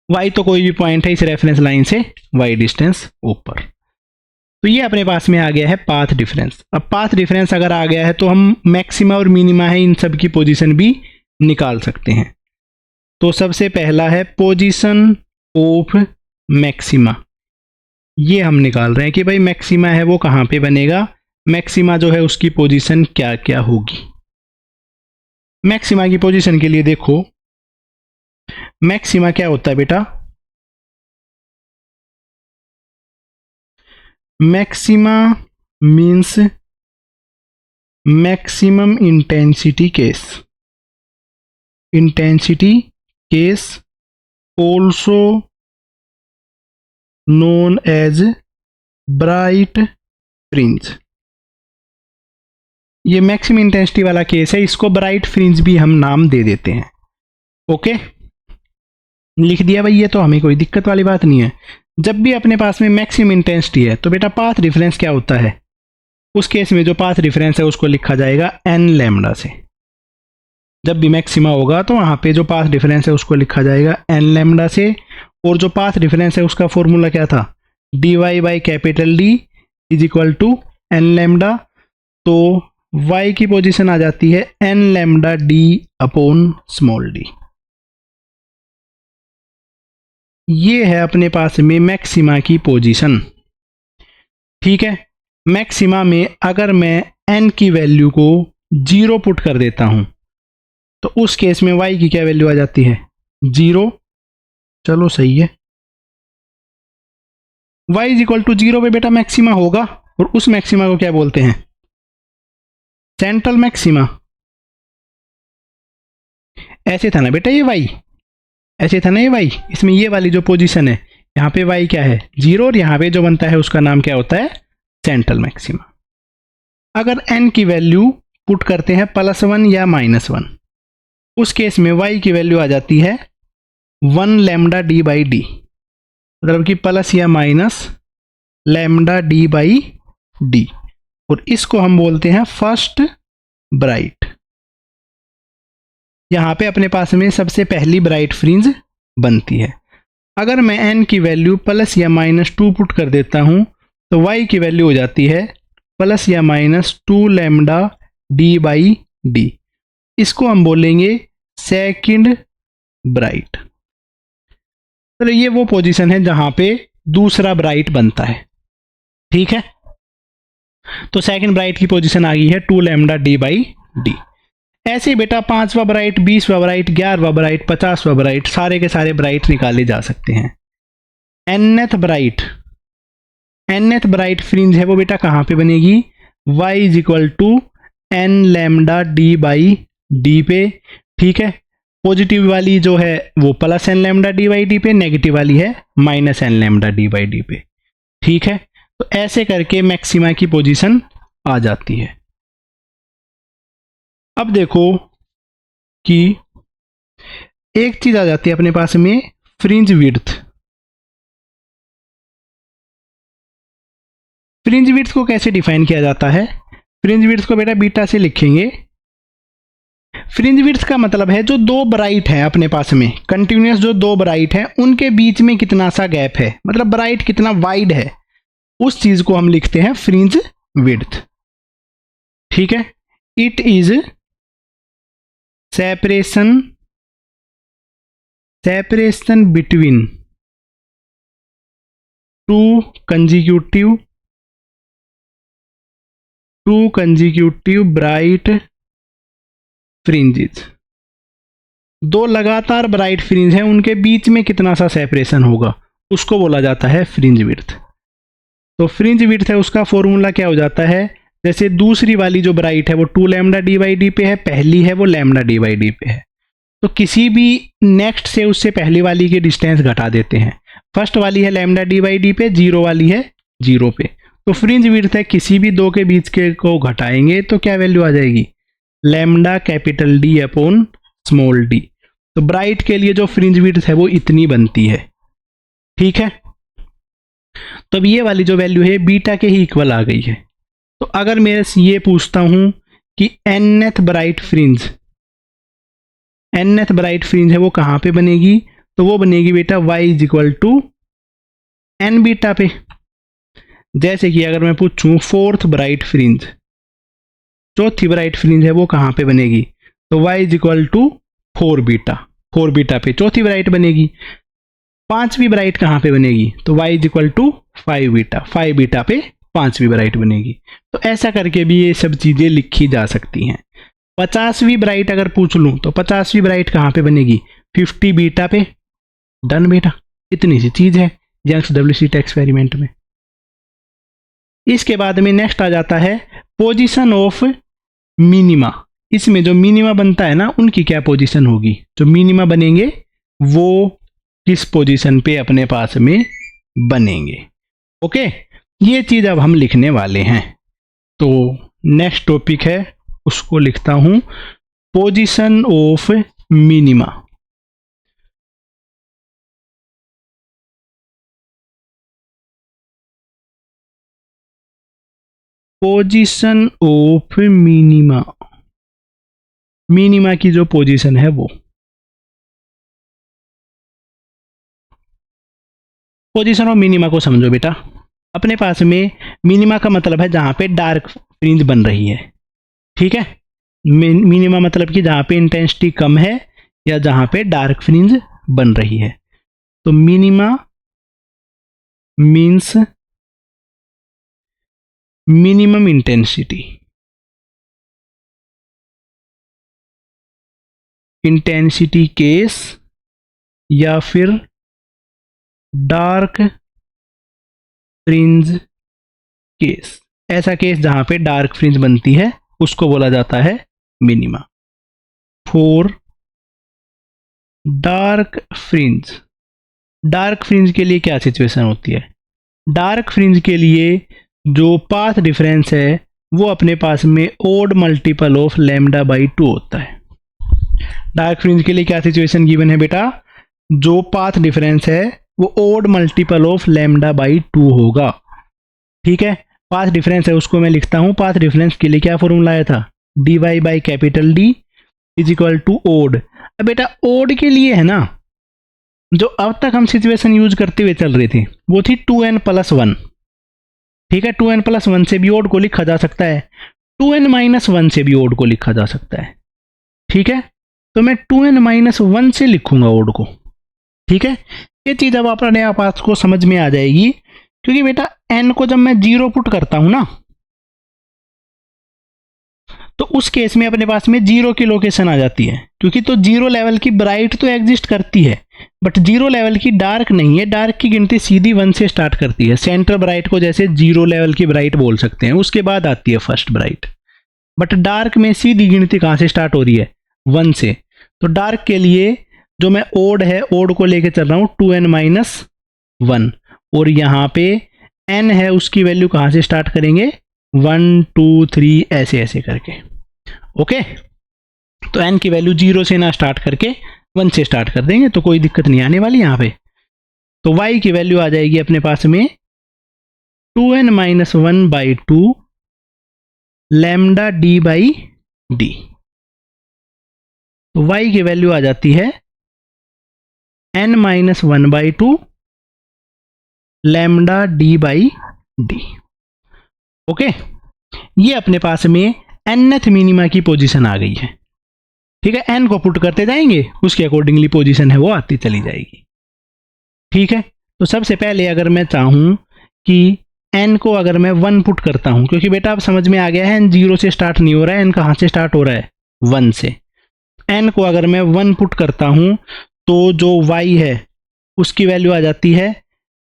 वाई तो कोई भी पॉइंट है इस रेफरेंस लाइन से वाई डिस्टेंस ऊपर। तो ये अपने पास में आ गया है पाथ डिफरेंस। अब पाथ डिफरेंस अगर आ गया है तो हम मैक्सिमा और मिनिमा है इन सब की पोजीशन भी निकाल सकते हैं। तो सबसे पहला है पोजीशन ऑफ मैक्सिमा, ये हम निकाल रहे हैं कि भाई मैक्सिमा है वो कहाँ पे बनेगा, मैक्सिमा जो है उसकी पोजीशन क्या क्या होगी। मैक्सिमा की पोजीशन के लिए देखो, मैक्सिमा क्या होता है बेटा, maxima means maximum intensity case, intensity case also known as bright fringe. ये मैक्सिमम इंटेंसिटी वाला केस है, इसको ब्राइट फ्रिंज भी हम नाम दे देते हैं। ओके, लिख दिया भाई, ये तो हमें कोई दिक्कत वाली बात नहीं है। जब भी अपने पास में मैक्सिमम इंटेंसिटी है तो बेटा पाथ डिफरेंस क्या होता है, उस केस में जो पाथ डिफरेंस है उसको लिखा जाएगा एन लैम्डा से। जब भी मैक्सिमा होगा तो वहां पे जो पाथ डिफरेंस है उसको लिखा जाएगा एन लैम्डा से, और जो पाथ डिफरेंस है उसका फॉर्मूला क्या था, d y by capital D is equal to n lambda. तो y की पोजीशन आ जाती है n lambda D upon small d. ये है अपने पास में मैक्सिमा की पोजीशन। ठीक है, मैक्सिमा में अगर मैं n की वैल्यू को 0 पुट कर देता हूं तो उस केस में y की क्या वैल्यू आ जाती है, 0। चलो सही है, y इज इक्वल टू 0 पे बेटा मैक्सिमा होगा, और उस मैक्सिमा को क्या बोलते हैं, सेंट्रल मैक्सिमा। ऐसे था ना बेटा ये y, ऐसे था ना ये y, इसमें ये वाली जो पोजीशन है यहाँ पे y क्या है 0, और यहाँ पे जो बनता है उसका नाम क्या होता है, सेंट्रल मैक्सिमा। अगर n की वैल्यू पुट करते हैं +1 या -1, उस केस में y की वैल्यू आ जाती है 1 लैम्डा डी बाई डी, मतलब कि प्लस या minus lambda D by D, और इसको हम बोलते हैं फर्स्ट ब्राइट। यहां पे अपने पास में सबसे पहली ब्राइट फ्रिंज बनती है। अगर मैं n की वैल्यू प्लस या -2 पुट कर देता हूं तो y की वैल्यू हो जाती है प्लस या -2 लैम्डा डी बाई डी, इसको हम बोलेंगे सेकंड ब्राइट। तो ये वो पोजीशन है जहां पे दूसरा ब्राइट बनता है। ठीक है, तो सेकंड ब्राइट की पोजीशन आ गई है 2 लैम्डा डी बाई डी। ऐसे बेटा 5वां ब्राइट, 20वां ब्राइट, 11वां ब्राइट, 50वां ब्राइट, सारे के सारे ब्राइट निकाले जा सकते हैं। nth ब्राइट फ्रिंज है वो बेटा कहाँ पे बनेगी, y is equal to n lambda D by d पे। ठीक है, पॉजिटिव वाली जो है वो plus n lambda D by d पे, नेगेटिव वाली है minus n lambda D by d पे। ठीक है, तो ऐसे करके मैक्सिमा की पोजीशन आ जाती है। अब देखो कि एक चीज आ जाती है अपने पास में, फ्रिंज विड्थ। फ्रिंज विड्थ को कैसे डिफाइन किया जाता है, फ्रिंज विड्थ को बेटा बीटा से लिखेंगे। फ्रिंज विड्थ का मतलब है जो दो ब्राइट है अपने पास में, कंटिन्यूअस जो दो ब्राइट है उनके बीच में कितना सा गैप है, मतलब ब्राइट कितना वाइड है, उस चीज को हम लिखते हैं फ्रिंज विड्थ। ठीक है, it is separation between to consecutive bright fringes. दो लगातार ब्राइट फ्रिंज हैं, उनके बीच में कितना सा सेपरेशन होगा उसको बोला जाता है फ्रिंज विड्थ। तो फ्रिंज विड्थ है उसका फॉर्मूला क्या हो जाता है, जैसे दूसरी वाली जो ब्राइट है वो 2 लैम्डा डी बाई डी पे है, पहली है वो लैम्डा डी बाई डी पे है, तो किसी भी नेक्स्ट से उससे पहली वाली की डिस्टेंस घटा देते हैं। फर्स्ट वाली है लैम्डा डी बाई डी पे, 0 वाली है 0 पे, तो फ्रिंज विड्थ है किसी भी दो के बीच के को घटाएंगे तो क्या वैल्यू आ जाएगी, lambda capital D upon small D. तो ब्राइट के लिए जो फ्रिंज विड्थ है वो इतनी बनती है, ठीक है। तो अब ये वाली जो वैल्यू है बीटा के ही इक्वल आ गई है। तो अगर मैं ये पूछता हूं कि nth ब्राइट फ्रिंज है वो कहाँ पे बनेगी, तो वो बनेगी बेटा y is equal to n beta पे। जैसे कि अगर मैं पूछूं फोर्थ ब्राइट फ्रिंज, चौथी ब्राइट फ्रिंज है वो कहाँ पे बनेगी, तो y is equal to 4 beta पे चौथी ब्राइट बनेगी। पांचवी ब्राइट कहाँ पे बनेगी, तो y is equal to 5 beta पे पांचवी ब्राइट बनेगी। तो ऐसा करके भी ये सब चीजें लिखी जा सकती हैं। 50वीं ब्राइट अगर पूछ लूं तो 50वीं ब्राइट कहाँ पे बनेगी, 50 बीटा पे। डन बेटा, इतनी सी चीज है यंग्स WCT एक्सपेरिमेंट में। इसके बाद में नेक्स्ट आ जाता है पोजीशन ऑफ मिनिमा। इसमें जो मिनिमा बनता है ना, उनकी क्या पोजीशन होगी, जो मिनिमा बनेंगे वो किस पोजीशन पे अपने पास में बनेंगे। ओके, ये चीज अब हम लिखने वाले हैं। तो नेक्स्ट टॉपिक है, उसको लिखता हूं position of minima. Position of minima, minima की जो पोजीशन है वो। पोजीशन ऑफ मिनिमा को समझो बेटा। अपने पास में मिनिमा का मतलब है जहां पे डार्क फ्रिंज बन रही है, ठीक है। मिनिमा मतलब कि जहां पे इंटेंसिटी कम है या जहां पे डार्क फ्रिंज बन रही है। तो minima means minimum intensity case या फिर डार्क फ्रिंज केस। ऐसा केस जहां पे डार्क फ्रिंज बनती है उसको बोला जाता है मिनिमा। फॉर डार्क फ्रिंज के लिए क्या सिचुएशन होती है, डार्क फ्रिंज के लिए जो पाथ डिफरेंस है वो अपने पास में odd multiple of lambda by 2 होता है। डार्क फ्रिंज के लिए क्या सिचुएशन गिवन है बेटा, जो पाथ डिफरेंस है वो odd multiple of lambda by 2 होगा, ठीक है। पाथ डिफरेंस है उसको मैं लिखता हूं, पाथ डिफरेंस के लिए क्या फॉर्मूला आया था, dy by capital D is equal to odd. अब बेटा ओड के लिए है ना, जो अब तक हम सिचुएशन यूज करते हुए चल रहे थे वो थी 2n+1, ठीक है। 2n+1 से भी ओड को लिखा जा सकता है, 2n-1 से भी ओड को लिखा जा सकता है, ठीक है। तो मैं 2n-1 से लिखूंगा ओड को, ठीक है। ये चीज अब अपने आप को समझ में आ जाएगी, क्योंकि बेटा n को जब मैं 0 पुट करता हूं ना, तो उस केस में अपने पास में 0 की लोकेशन आ जाती है, क्योंकि तो 0 लेवल की ब्राइट तो एग्जिस्ट करती है बट 0 लेवल की डार्क नहीं है। डार्क की गिनती सीधी 1 से स्टार्ट करती है। सेंटर ब्राइट को जैसे 0 लेवल की ब्राइट बोल सकते हैं, उसके बाद आती है फर्स्ट ब्राइट। बट डार्क में सीधी गिनती कहां से स्टार्ट हो रही है, 1 से। तो डार्क के लिए जो मैं ओड है, ओड को लेके चल रहा हूं 2n-1, और यहां पे n है उसकी वैल्यू कहां से स्टार्ट करेंगे, 1 2 3 ऐसे ऐसे करके। ओके, तो n की वैल्यू 0 से ना स्टार्ट करके 1 से स्टार्ट कर देंगे, तो कोई दिक्कत नहीं आने वाली यहां पे। तो y की वैल्यू आ जाएगी अपने पास में 2n-1/2 lambda d by d. तो y की वैल्यू आ जाती है n-1/2 lambda d by D. Okay, ये अपने पास में nth मिनिमा की पोजीशन आ गई है, ठीक है। n को पुट करते जाएंगे, उसके अकॉर्डिंगली पोजीशन है वो आती चली जाएगी, ठीक है। तो सबसे पहले अगर मैं चाहूं कि n को अगर मैं 1 पुट करता हूं, क्योंकि बेटा अब समझ में आ गया है n 0 से स्टार्ट नहीं हो रहा है, n कहां से स्टार्ट हो रहा है, 1 से। n को अगर मैं 1 पुट करता हूं तो जो y है उसकी वैल्यू आ जाती है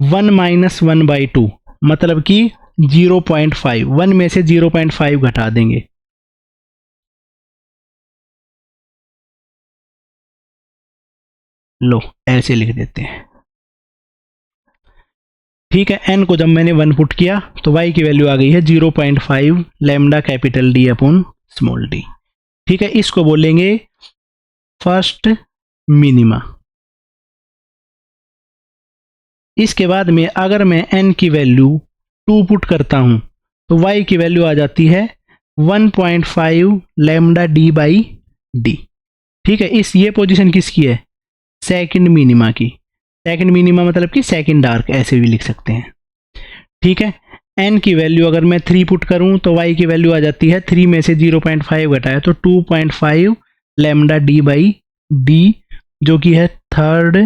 1-1/2, मतलब कि 0.5। 1 में से 0.5 घटा देंगे, लो ऐसे लिख देते हैं, ठीक है। n को जब मैंने 1 पुट किया तो y की वैल्यू आ गई है 0.5 lambda capital D upon small d, ठीक है। इसको बोलेंगे फर्स्ट मिनिमा। इसके बाद में अगर मैं n की वैल्यू 2 पुट करता हूं तो y की वैल्यू आ जाती है 1.5 लैम्डा डी बाई डी। ठीक है, ये पोजीशन किसकी है? सेकंड मिनिमा की। सेकंड मिनिमा मतलब कि सेकंड डार्क, ऐसे भी लिख सकते हैं। ठीक है, n की वैल्यू अगर मैं 3 पुट करूं तो y की वैल्यू आ जाती है 3 में से 0.5 घटाया तो 2.5 लैम्डा डी बाई डी, जो कि है थर्ड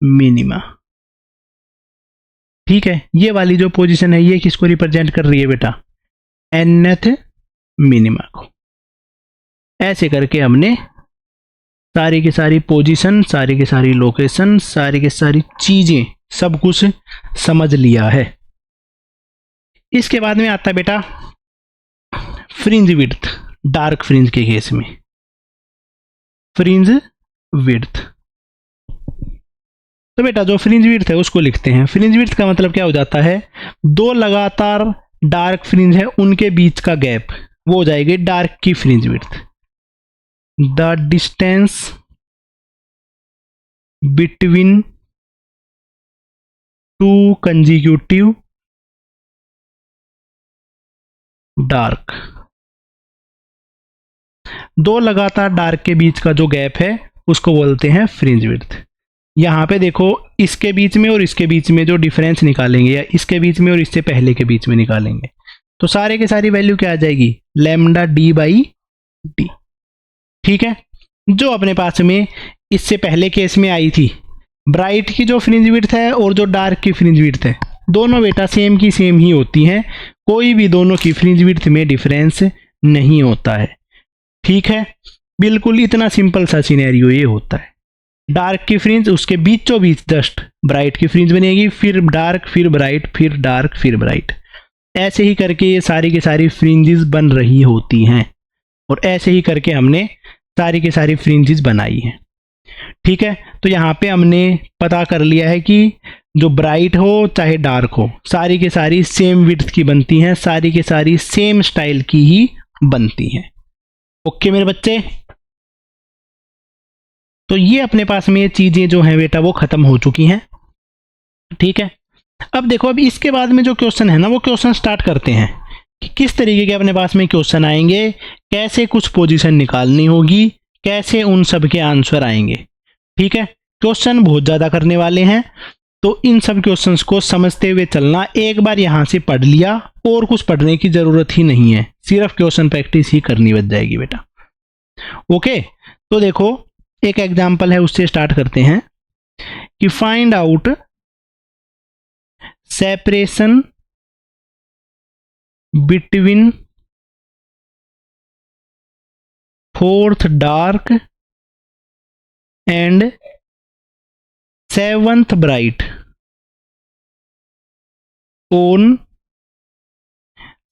मिनिमा। ठीक है, ये वाली जो पोजीशन है ये किसको रिप्रेजेंट कर रही है बेटा? nth मिनिमा को। ऐसे करके हमने सारी की सारी पोजीशन, सारी की सारी लोकेशन, सारी की सारी चीजें, सब कुछ समझ लिया है। इसके बाद में आता है बेटा फ्रिंज विड्थ, डार्क फ्रिंज के केस में। फ्रिंज विड्थ, तो बेटा जो फ्रिंज विड्थ है उसको लिखते हैं। फ्रिंज विड्थ का मतलब क्या हो जाता है? दो लगातार डार्क फ्रिंज है उनके बीच का गैप, वो हो जाएगी डार्क की fringe width. The distance between two consecutive dark, दो लगातार डार्क के बीच का जो गैप है उसको बोलते हैं फ्रिंज विड्थ। यहां पे देखो, इसके बीच में और इसके बीच में जो डिफरेंस निकालेंगे, या इसके बीच में और इससे पहले के बीच में निकालेंगे, तो सारे के सारी वैल्यू क्या आ जाएगी? Lambda D by D. ठीक है, जो अपने पास में इससे पहले केस में आई थी, ब्राइट की जो फ्रिंज विड्थ है और जो डार्क की फ्रिंज विड्थ है, दोनों बेटा सेम की सेम ही होती हैं, कोई भी दोनों की फ्रिंज विड्थ में डिफरेंस नहीं होता है। ठीक है, बिल्कुल इतना सिंपल सा सिनेरियो ये होता है। डार्क की फ्रिंज, उसके बीचों बीच जस्ट ब्राइट की फ्रिंज बनेगी, फिर डार्क, फिर ब्राइट, फिर डार्क, फिर ब्राइट। ऐसे ही करके ये सारी की सारी फ्रिंजेस बन रही होती हैं, और ऐसे ही करके हमने सारी की सारी फ्रिंजेस बनाई हैं। ठीक है, तो यहाँ पे हमने पता कर लिया है कि जो ब्राइट हो चाहे डार्क हो, सारी की सारी सेम विड्थ की बनती हैं, सारी की सारी सेम स्टाइल की ही बनती हैं। ओके मेरे बच्चे, तो ये अपने पास में ये चीजें जो हैं बेटा वो खत्म हो चुकी हैं। ठीक है, अब देखो, अब इसके बाद में जो क्वेश्चन है ना, वो क्वेश्चन स्टार्ट करते हैं कि किस तरीके के अपने पास में क्वेश्चन आएंगे, कैसे कुछ पोजीशन निकालनी होगी, कैसे उन सब के आंसर आएंगे। ठीक है, क्वेश्चन बहुत ज्यादा करने वाले हैं, तो इन सब क्वेश्चंस को समझते हुए चलना। एक बार यहां से पढ़ लिया और कुछ पढ़ने की जरूरत ही नहीं है, सिर्फ क्वेश्चन प्रैक्टिस ही करनी बच जाएगी बेटा। ओके, तो देखो एक एग्जांपल है, उससे स्टार्ट करते हैं कि find out separation between fourth dark and seventh bright on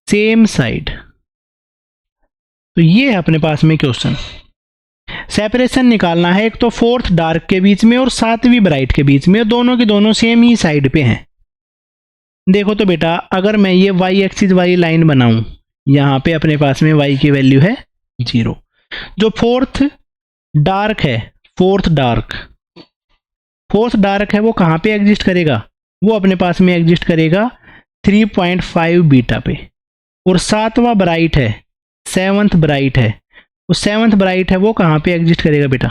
same side. तो ये है अपने पास में क्वेश्चन। सेपरेशन निकालना है, एक तो फोर्थ डार्क के बीच में और सातवीं ब्राइट के बीच में, दोनों की दोनों सेम ही साइड पे हैं। देखो तो बेटा, अगर मैं ये y एक्सिस वाली लाइन बनाऊं, यहां पे अपने पास में y की वैल्यू है 0। जो फोर्थ डार्क है, फोर्थ डार्क है, वो कहां पे एग्जिस्ट करेगा? वो अपने पास में एग्जिस्ट करेगा 3.5 बीटा पे। और सातवां ब्राइट है, सेवंथ ब्राइट है, वो सेवंथ ब्राइट है, वो कहां पे एग्जिस्ट करेगा बेटा?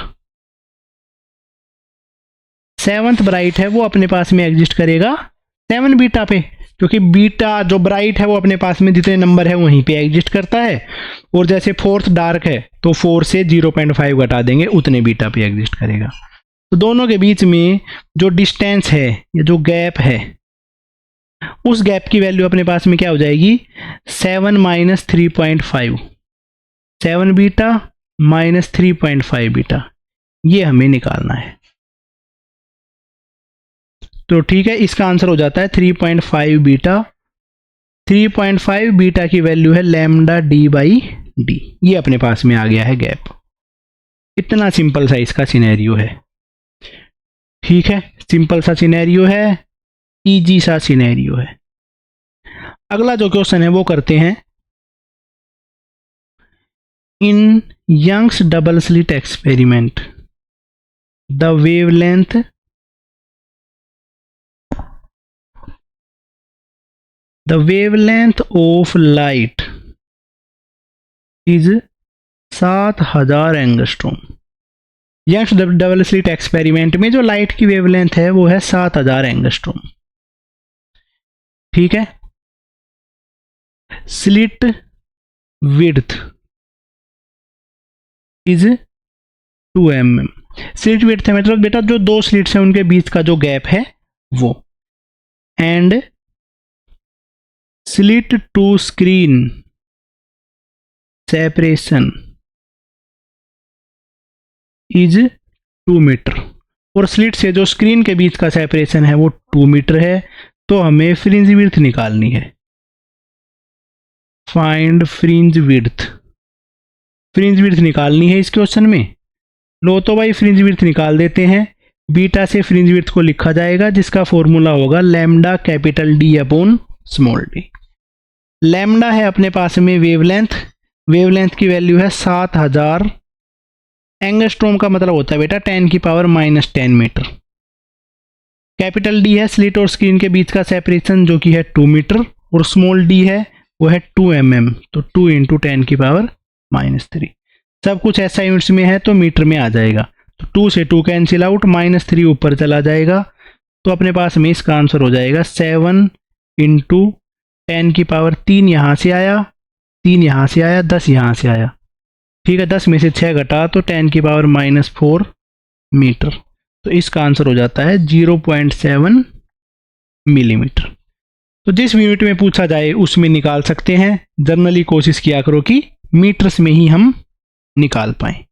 सेवंथ ब्राइट है वो अपने पास में एग्जिस्ट करेगा 7 बीटा पे, क्योंकि बीटा जो ब्राइट है वो अपने पास में जितने नंबर है वहीं पे एग्जिस्ट करता है, और जैसे फोर्थ डार्क है तो 4 से 0.5 घटा देंगे, उतने बीटा पे एग्जिस्ट करेगा। तो दोनों के बीच में जो डिस्टेंस है, या जो गैप है, उस गैप की वैल्यू अपने पास में क्या हो जाएगी? 7 माइनस 3.5, 7 बीटा माइनस 3.5 बीटा, ये हमें निकालना है। तो ठीक है, इसका आंसर हो जाता है 3.5 बीटा। 3.5 बीटा की वैल्यू है लैम्डा डी बाई डी, ये अपने पास में आ गया है गैप। इतना सिंपल सा इसका सिनेरियो है। ठीक है, सिंपल सा सिनेरियो है, इजी सा सिनेरियो है। अगला जो क्वेश्चन है वो करते हैं। In Young's double slit experiment, the wavelength of light is 7000 angstrom. Young's double slit experiment में जो लाइट की वेवलेंथ है वो है 7000 एंगस्ट्रॉम। ठीक है। Slit width is 2 mm। Slit width है मतलब बेटा जो दो स्लिट्स हैं उनके बीच का जो गैप है वो। And slit to screen separation is 2 metre. और स्लिट से जो स्क्रीन के बीच का सेपरेशन है वो 2 मीटर है। तो हमें फ्रिंज विड्थ निकालनी है। Find fringe width. Fringe width निकालनी है इस क्वेश्चन में। लो तो भाई फ्रिंज विड्थ निकाल देते हैं। बीटा से फ्रिंज विड्थ को लिखा जाएगा जिसका फॉर्मूला होगा lambda capital D upon small D. Lambda है अपने पास में वेवलेंथ। वेवलेंथ की वैल्यू है 7000 एंगस्ट्रॉम का मतलब होता है बेटा 10⁻⁻10 मीटर। कैपिटल डी है स्लिट और स्क्रीन के बीच का सेपरेशन जो कि है 2 मीटर। और स्मॉल डी है वो है 2 mm। तो 2 × 10⁻³ सब कुछ ऐसा यूनिट्स में है तो मीटर में आ जाएगा। तो 2 से 2 कैंसिल आउट, -3 ऊपर चला जाएगा। तो अपने पास में इसका आंसर हो जाएगा 7 × 10⁻³ यहाँ से आया, 3 यहाँ से आया, 10 यहाँ से आया। ठीक है, 10 में से 6 घटा तो 10⁻⁻4 मीटर। तो इसका आंसर हो जाता है 0.7 मिलीमीटर। तो जिस यूनिट में पूछा जाए उसमें निकाल सकते हैं। जनरली कोशिश किया करो कि मीटर्स में ही हम निकाल पाए।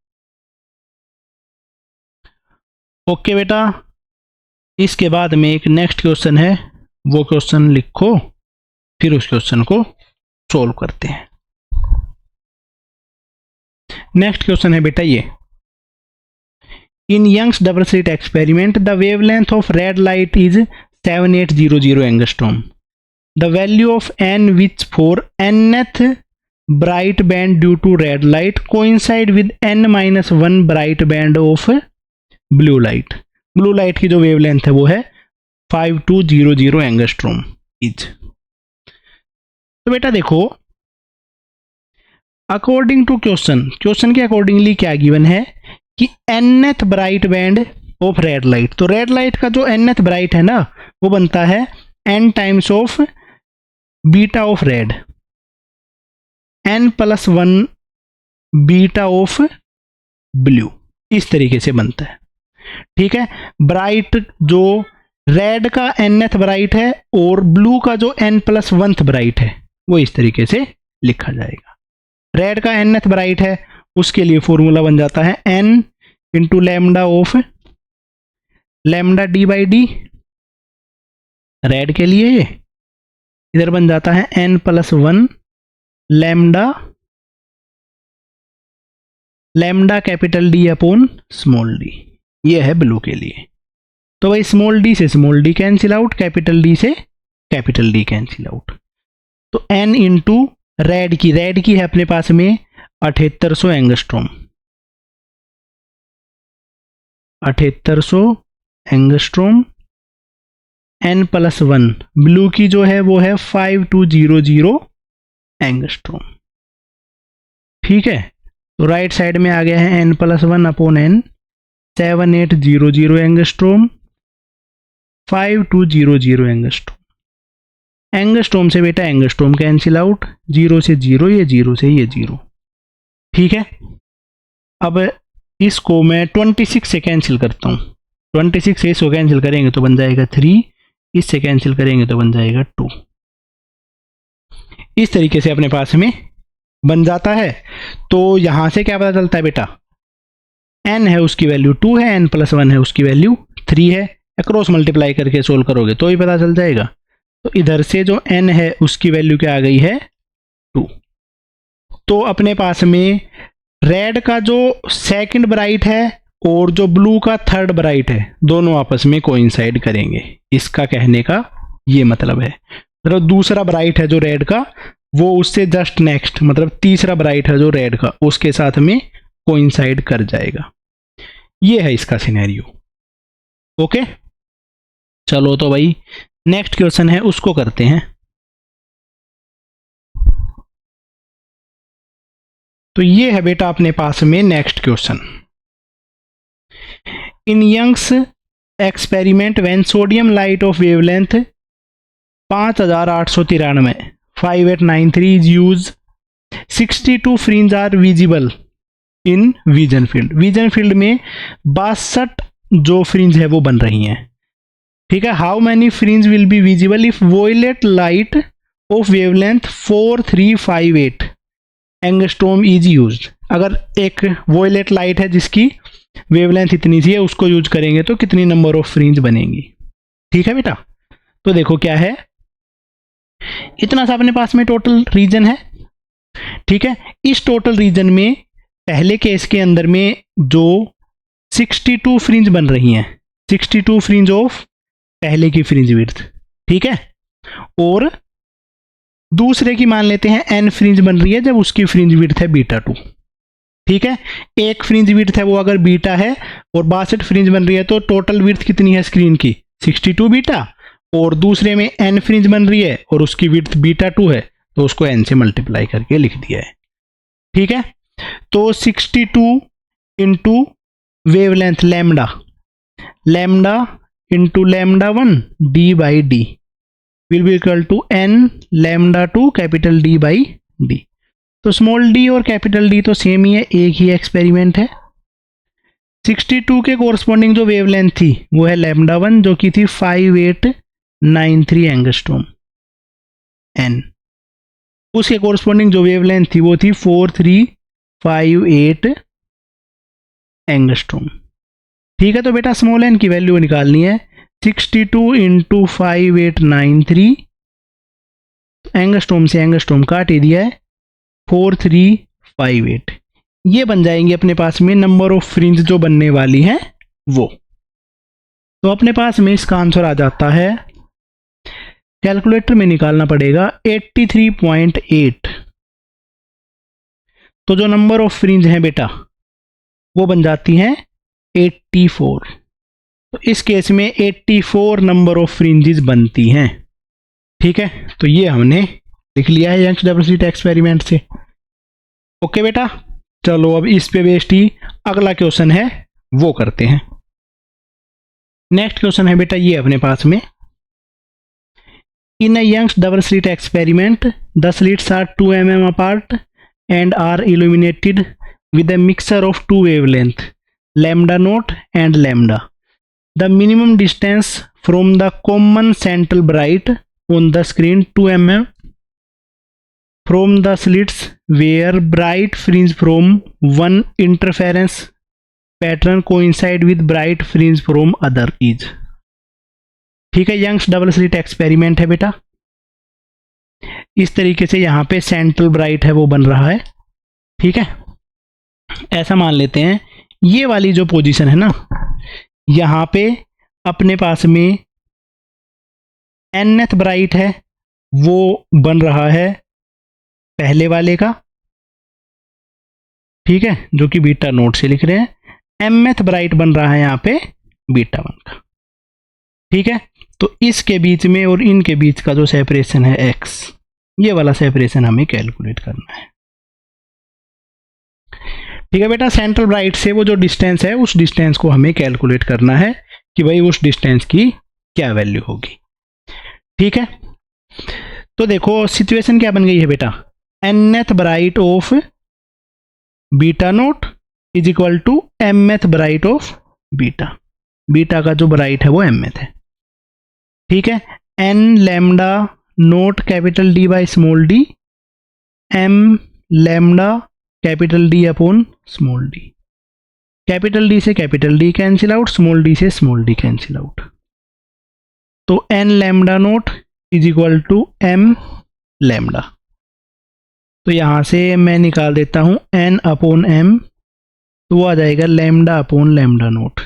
ओके बेटा, इसके बाद में एक नेक्स्ट क्वेश्चन है, वो क्वेश्चन लिखो, फिर उस क्वेश्चन को सोल्व करते हैं। नेक्स्ट क्वेश्चन है बेटा ये, in Young's double slit experiment the wavelength of red light is 7800 angstrom. The value of n which for nth bright band due to red light coincide with n-1 bright band of blue light. Blue light की जो wavelength है वो है 5200 angstrom is. तो बेटा देखो, according to question के accordingly क्या गिवन है कि nth bright band of red light. तो रेड लाइट का जो nth ब्राइट है ना वो बनता है n times of beta of red, n+1 beta of blue, इस तरीके से बनता है। ठीक है, ब्राइट जो रेड का nth ब्राइट है और ब्लू का जो n+1 ब्राइट है वो इस तरीके से लिखा जाएगा। रेड का nth ब्राइट है उसके लिए फॉर्मूला बन जाता है n × lambda of lambda d/d। Red के लिए इधर बन जाता है n+1 lambda capital D upon small d। ये है ब्लू के लिए। तो भाई स्मॉल d से small d cancel out, capital D से कैपिटल D कैंसिल आउट। तो n × रेड की है अपने पास में 7800 एंगस्ट्रॉम, 7800 एंगस्ट्रॉम, n+1 ब्लू की जो है वो है 5200 एंगस्ट्रॉम। ठीक है, तो राइट साइड में आ गया है n+1 upon n, 7800 angstrom, 5200 angstrom. Angstrom से बेटा एंगस्ट्रॉम कैंसिल आउट, 0 से 0, ये 0 से ये 0। ठीक है, अब इसको मैं 26 से कैंसिल करता हूँ। 26 से इसको कैंसिल करेंगे तो बन जाएगा 3, इससे कैंसिल करेंगे तो बन जाएगा 2। इस तरीके से अपने पास में बन जाता है। तो यहां से क्या पता चलता है बेटा, n है उसकी वैल्यू 2 है, n+1 है उसकी वैल्यू 3 है। अक्रॉस मल्टीप्लाई करके सोल्व करोगे तो ही पता चल जाएगा। तो इधर से जो n है उसकी वैल्यू क्या आ गई है 2। तो अपने पास में रेड का जो सेकंड ब्राइट है और जो ब्लू का थर्ड ब्राइट है दोनों आपस में कोइंसाइड करेंगे। इसका कहने का ये मतलब है, मतलब दूसरा ब्राइट है जो रेड का वो उससे जस्ट नेक्स्ट, मतलब तीसरा ब्राइट है जो रेड का उसके साथ में कोइंसाइड कर जाएगा। ये है इसका सिनेरियो। ओके, चलो तो भाई नेक्स्ट क्वेश्चन है उसको करते हैं। तो ये है बेटा अपने पास में next question. In Young's experiment when sodium light of wavelength 5893 5893 is use 62 fringe are visible in vision field. Vision field में 62 जो फ्रिंज है वो बन रही हैं। ठीक है, how many fringe will be visible if violet light of wavelength 4358 angstrom is used. अगर एक वोयलेट लाइट है जिसकी वेवलेंथ इतनी सी है, उसको यूज करेंगे तो कितनी नंबर ऑफ फ्रिंज बनेंगी। ठीक है बेटा, तो देखो क्या है, इतना सा अपने पास में टोटल रीजन है। ठीक है, इस टोटल रीजन में पहले केस के अंदर में जो 62 फ्रिंज बन रही हैं, 62 फ्रिंज ऑफ पहले की फ्रिंज विड्थ। ठीक है, और दूसरे की मान लेते हैं n फ्रिंज बन रही है जब उसकी फ्रिंज विड्थ है बीटा 2। ठीक है, एक फ्रिंज विड्थ है वो अगर बीटा है और 62 फ्रिंज बन रही है तो टोटल विड्थ कितनी है स्क्रीन की 62 बीटा, और दूसरे में n फ्रिंज बन रही है और उसकी विड्थ बीटा 2 है तो उसको n से मल्टीप्लाई करके लिख दिया है। ठीक है, तो 62 into wavelength lambda, lambda into lambda 1 D by d will be equal to n lambda 2 capital D by d. तो स्मॉल d और कैपिटल D तो सेम ही है, एक ही एक्सपेरिमेंट है। 62 के कोरस्पॉन्डिंग जो वेवलेंथ थी वो है लैम्डा 1 जो कि थी 5893 एंगस्ट्रॉम n। उसके कोरस्पॉन्डिंग जो वेवलेंथ थी वो थी 4358 एंगस्ट्रॉम। ठीक है, तो बेटा स्मॉल n की वैल्यू निकालनी है। 62 इंटू 5893 एंगस्ट्रॉम से एंगस्ट्रॉम काट ही दिया है 4358। ये बन जाएंगे अपने पास में नंबर ऑफ फ्रिंज जो बनने वाली हैं वो। तो अपने पास में इसका आंसर आ जाता है, कैलकुलेटर में निकालना पड़ेगा 83.8। तो जो नंबर ऑफ फ्रिंज हैं बेटा वो बन जाती हैं 84। तो इस केस में 84 नंबर ऑफ फ्रिंजेस बनती हैं। ठीक है, तो ये हमने लिख लिया है यंग्स डबल स्लिट एक्सपेरिमेंट से। ओके बेटा, चलो अब इस पे बेस्ड ही अगला क्वेश्चन है वो करते हैं। नेक्स्ट क्वेश्चन है बेटा ये अपने पास में, in a Young's double slit experiment the slits are 2 mm apart and are illuminated with a mixture of two wavelength lambda naught and lambda. The minimum distance from the common central bright on the screen 2 mm from the slits where bright fringe from one interference pattern coincide with bright fringe from other is। ठीक है, Young's double slit experiment है बेटा। इस तरीके से यहाँ पे central bright है वो बन रहा है। ठीक है, ऐसा मान लेते हैं ये वाली जो पोजीशन है ना, यहाँ पे अपने पास में nth ब्राइट है वो बन रहा है पहले वाले का। ठीक है, जो कि बीटा नोट से लिख रहे हैं। mth ब्राइट बन रहा है यहाँ पे बीटा 1 का। ठीक है, तो इसके बीच में और इनके बीच का जो सेपरेशन है x, ये वाला सेपरेशन हमें कैलकुलेट करना है। ठीक है बेटा, सेंट्रल ब्राइट से वो जो डिस्टेंस है उस डिस्टेंस को हमें कैलकुलेट करना है कि भाई उस डिस्टेंस की क्या वैल्यू होगी। ठीक है, तो देखो सिचुएशन क्या बन गई है बेटा, nth bright of beta naught is equal to mth bright of beta. Beta का जो ब्राइट है वो mth है। ठीक है, n lambda naught capital D by small d, m lambda capital D upon small d। Capital D से capital D cancel out, small d से small d cancel out. तो n lambda naught is equal to m lambda. तो यहां से मैं निकाल देता हूं n अपॉन m, तो वो आ जाएगा lambda upon lambda note.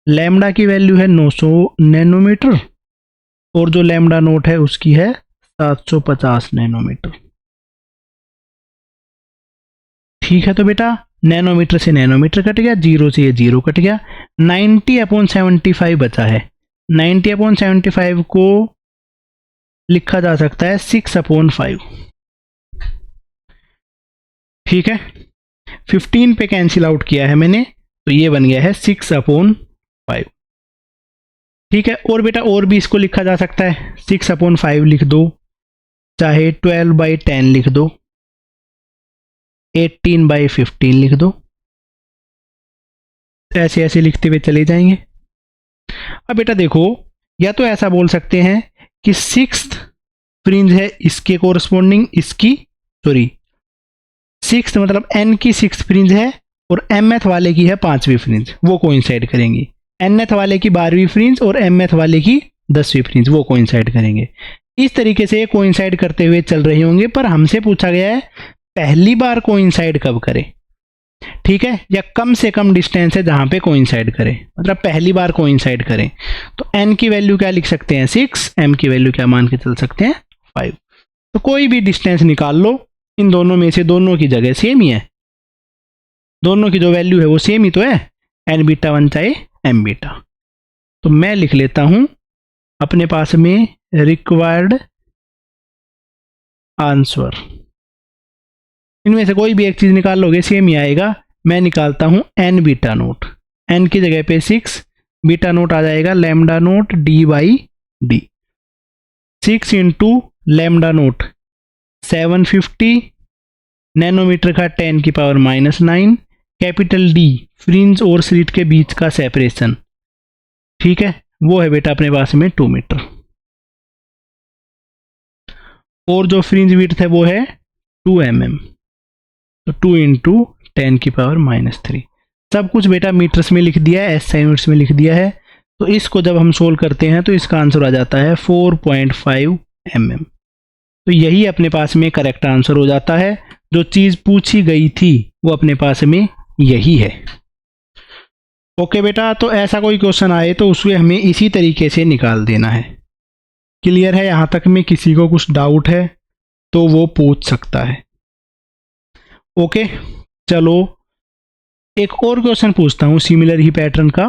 Lambda की वैल्यू है 900 नैनोमीटर और जो लैम्डा नोट है उसकी है 750 नैनोमीटर। ठीक है, तो बेटा नैनोमीटर से नैनोमीटर कट गया, 0 से ये 0 कट गया, 90/75 बचा है। 90/75 को लिखा जा सकता है 6/5। ठीक है, 15 पे कैंसिल आउट किया है मैंने, तो ये बन गया है 6/5। ठीक है, और बेटा और भी इसको लिखा जा सकता है, 6/5 लिख दो, चाहे 12/10 लिख दो, 18/15 लिख दो, ऐसे ऐसे लिखते हुए चले जाएंगे। अब बेटा देखो, या तो ऐसा बोल सकते हैं कि 6th फ्रिंज है इसके कोरस्पॉन्डिंग इसकी, सॉरी 6th मतलब n की 6th फ्रिंज है और mth वाले की है 5वीं फ्रिंज, वो कोइंसाइड करेंगी। nth वाले की 12वीं फ्रिंज और mth वाले की 10वीं फ्रिंज, वो कोइंसाइड करेंगे। इस तरीके से कोइंसाइड करते हुए चल रहे होंगे, पर हमसे पूछा गया है पहली बार कोइंसाइड कब करे। ठीक है, या कम से कम डिस्टेंस है जहां पे कोइंसाइड करे, मतलब पहली बार कोइंसाइड करें। तो n की वैल्यू क्या लिख सकते हैं 6, m की वैल्यू क्या मान के चल सकते हैं 5। तो कोई भी डिस्टेंस निकाल लो, इन दोनों में से दोनों की जगह सेम ही है, दोनों की जो वैल्यू है वो सेम ही तो है, n बीटा 1 चाहे m बीटा। तो मैं लिख लेता हूं अपने पास में रिक्वायर्ड आंसर, इनमें से कोई भी एक चीज निकाल लोगे सेम ही आएगा। मैं निकालता हूं n बीटा नोट, n की जगह पे 6, बीटा नोट आ जाएगा lambda naught d/d। 6 into lambda naught 750, nanometre का 10⁻⁻9, कैपिटल D फ्रिंज और स्लिट के बीच का सेपरेशन, ठीक है, वो है बेटा अपने पास में 2 मीटर। और जो फ्रिंज विड्थ है वो है 2 mm, तो 2 इंटू 10⁻⁻3। सब कुछ बेटा मीटर्स में लिख दिया है, SI यूनिट्स में लिख दिया है। तो इसको जब हम सोल्व करते हैं तो इसका आंसर आ जाता है 4.5 mm। तो यही अपने पास में करेक्ट आंसर हो जाता है, जो चीज पूछी गई थी वो अपने पास में यही है। ओके बेटा, तो ऐसा कोई क्वेश्चन आए तो उसमें हमें इसी तरीके से निकाल देना है। क्लियर है? यहां तक में किसी को कुछ डाउट है तो वो पूछ सकता है। ओके, चलो एक और क्वेश्चन पूछता हूं सिमिलर ही पैटर्न का।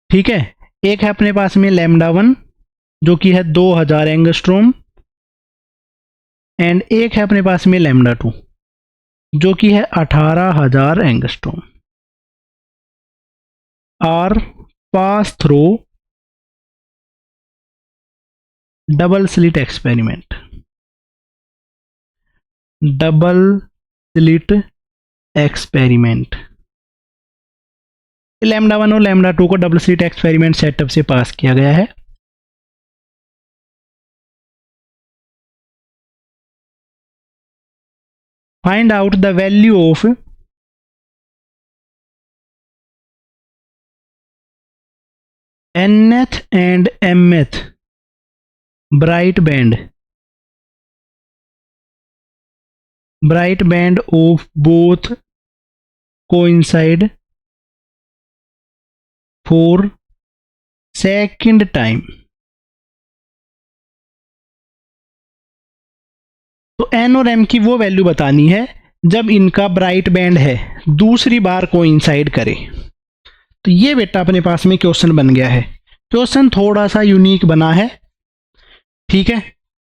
ठीक है, एक है अपने पास में लैम्डा 1 जो कि है 2000 एंगस्ट्रोम, एंड एक है अपने पास में लैम्डा 2 जो कि है 18000 angstrom. Are pass through double slit experiment, double slit experiment. Lambda 1 और लैम्डा 2 को डबल स्लिट एक्सपेरिमेंट सेटअप से पास किया गया है। Find out the value of nth and mth bright band of both coincide for second time। तो n और m की वो वैल्यू बतानी है जब इनका ब्राइट बैंड है दूसरी बार कोइंसाइड करे। तो ये बेटा अपने पास में क्वेश्चन बन गया है। क्वेश्चन थोड़ा सा यूनिक बना है, ठीक है,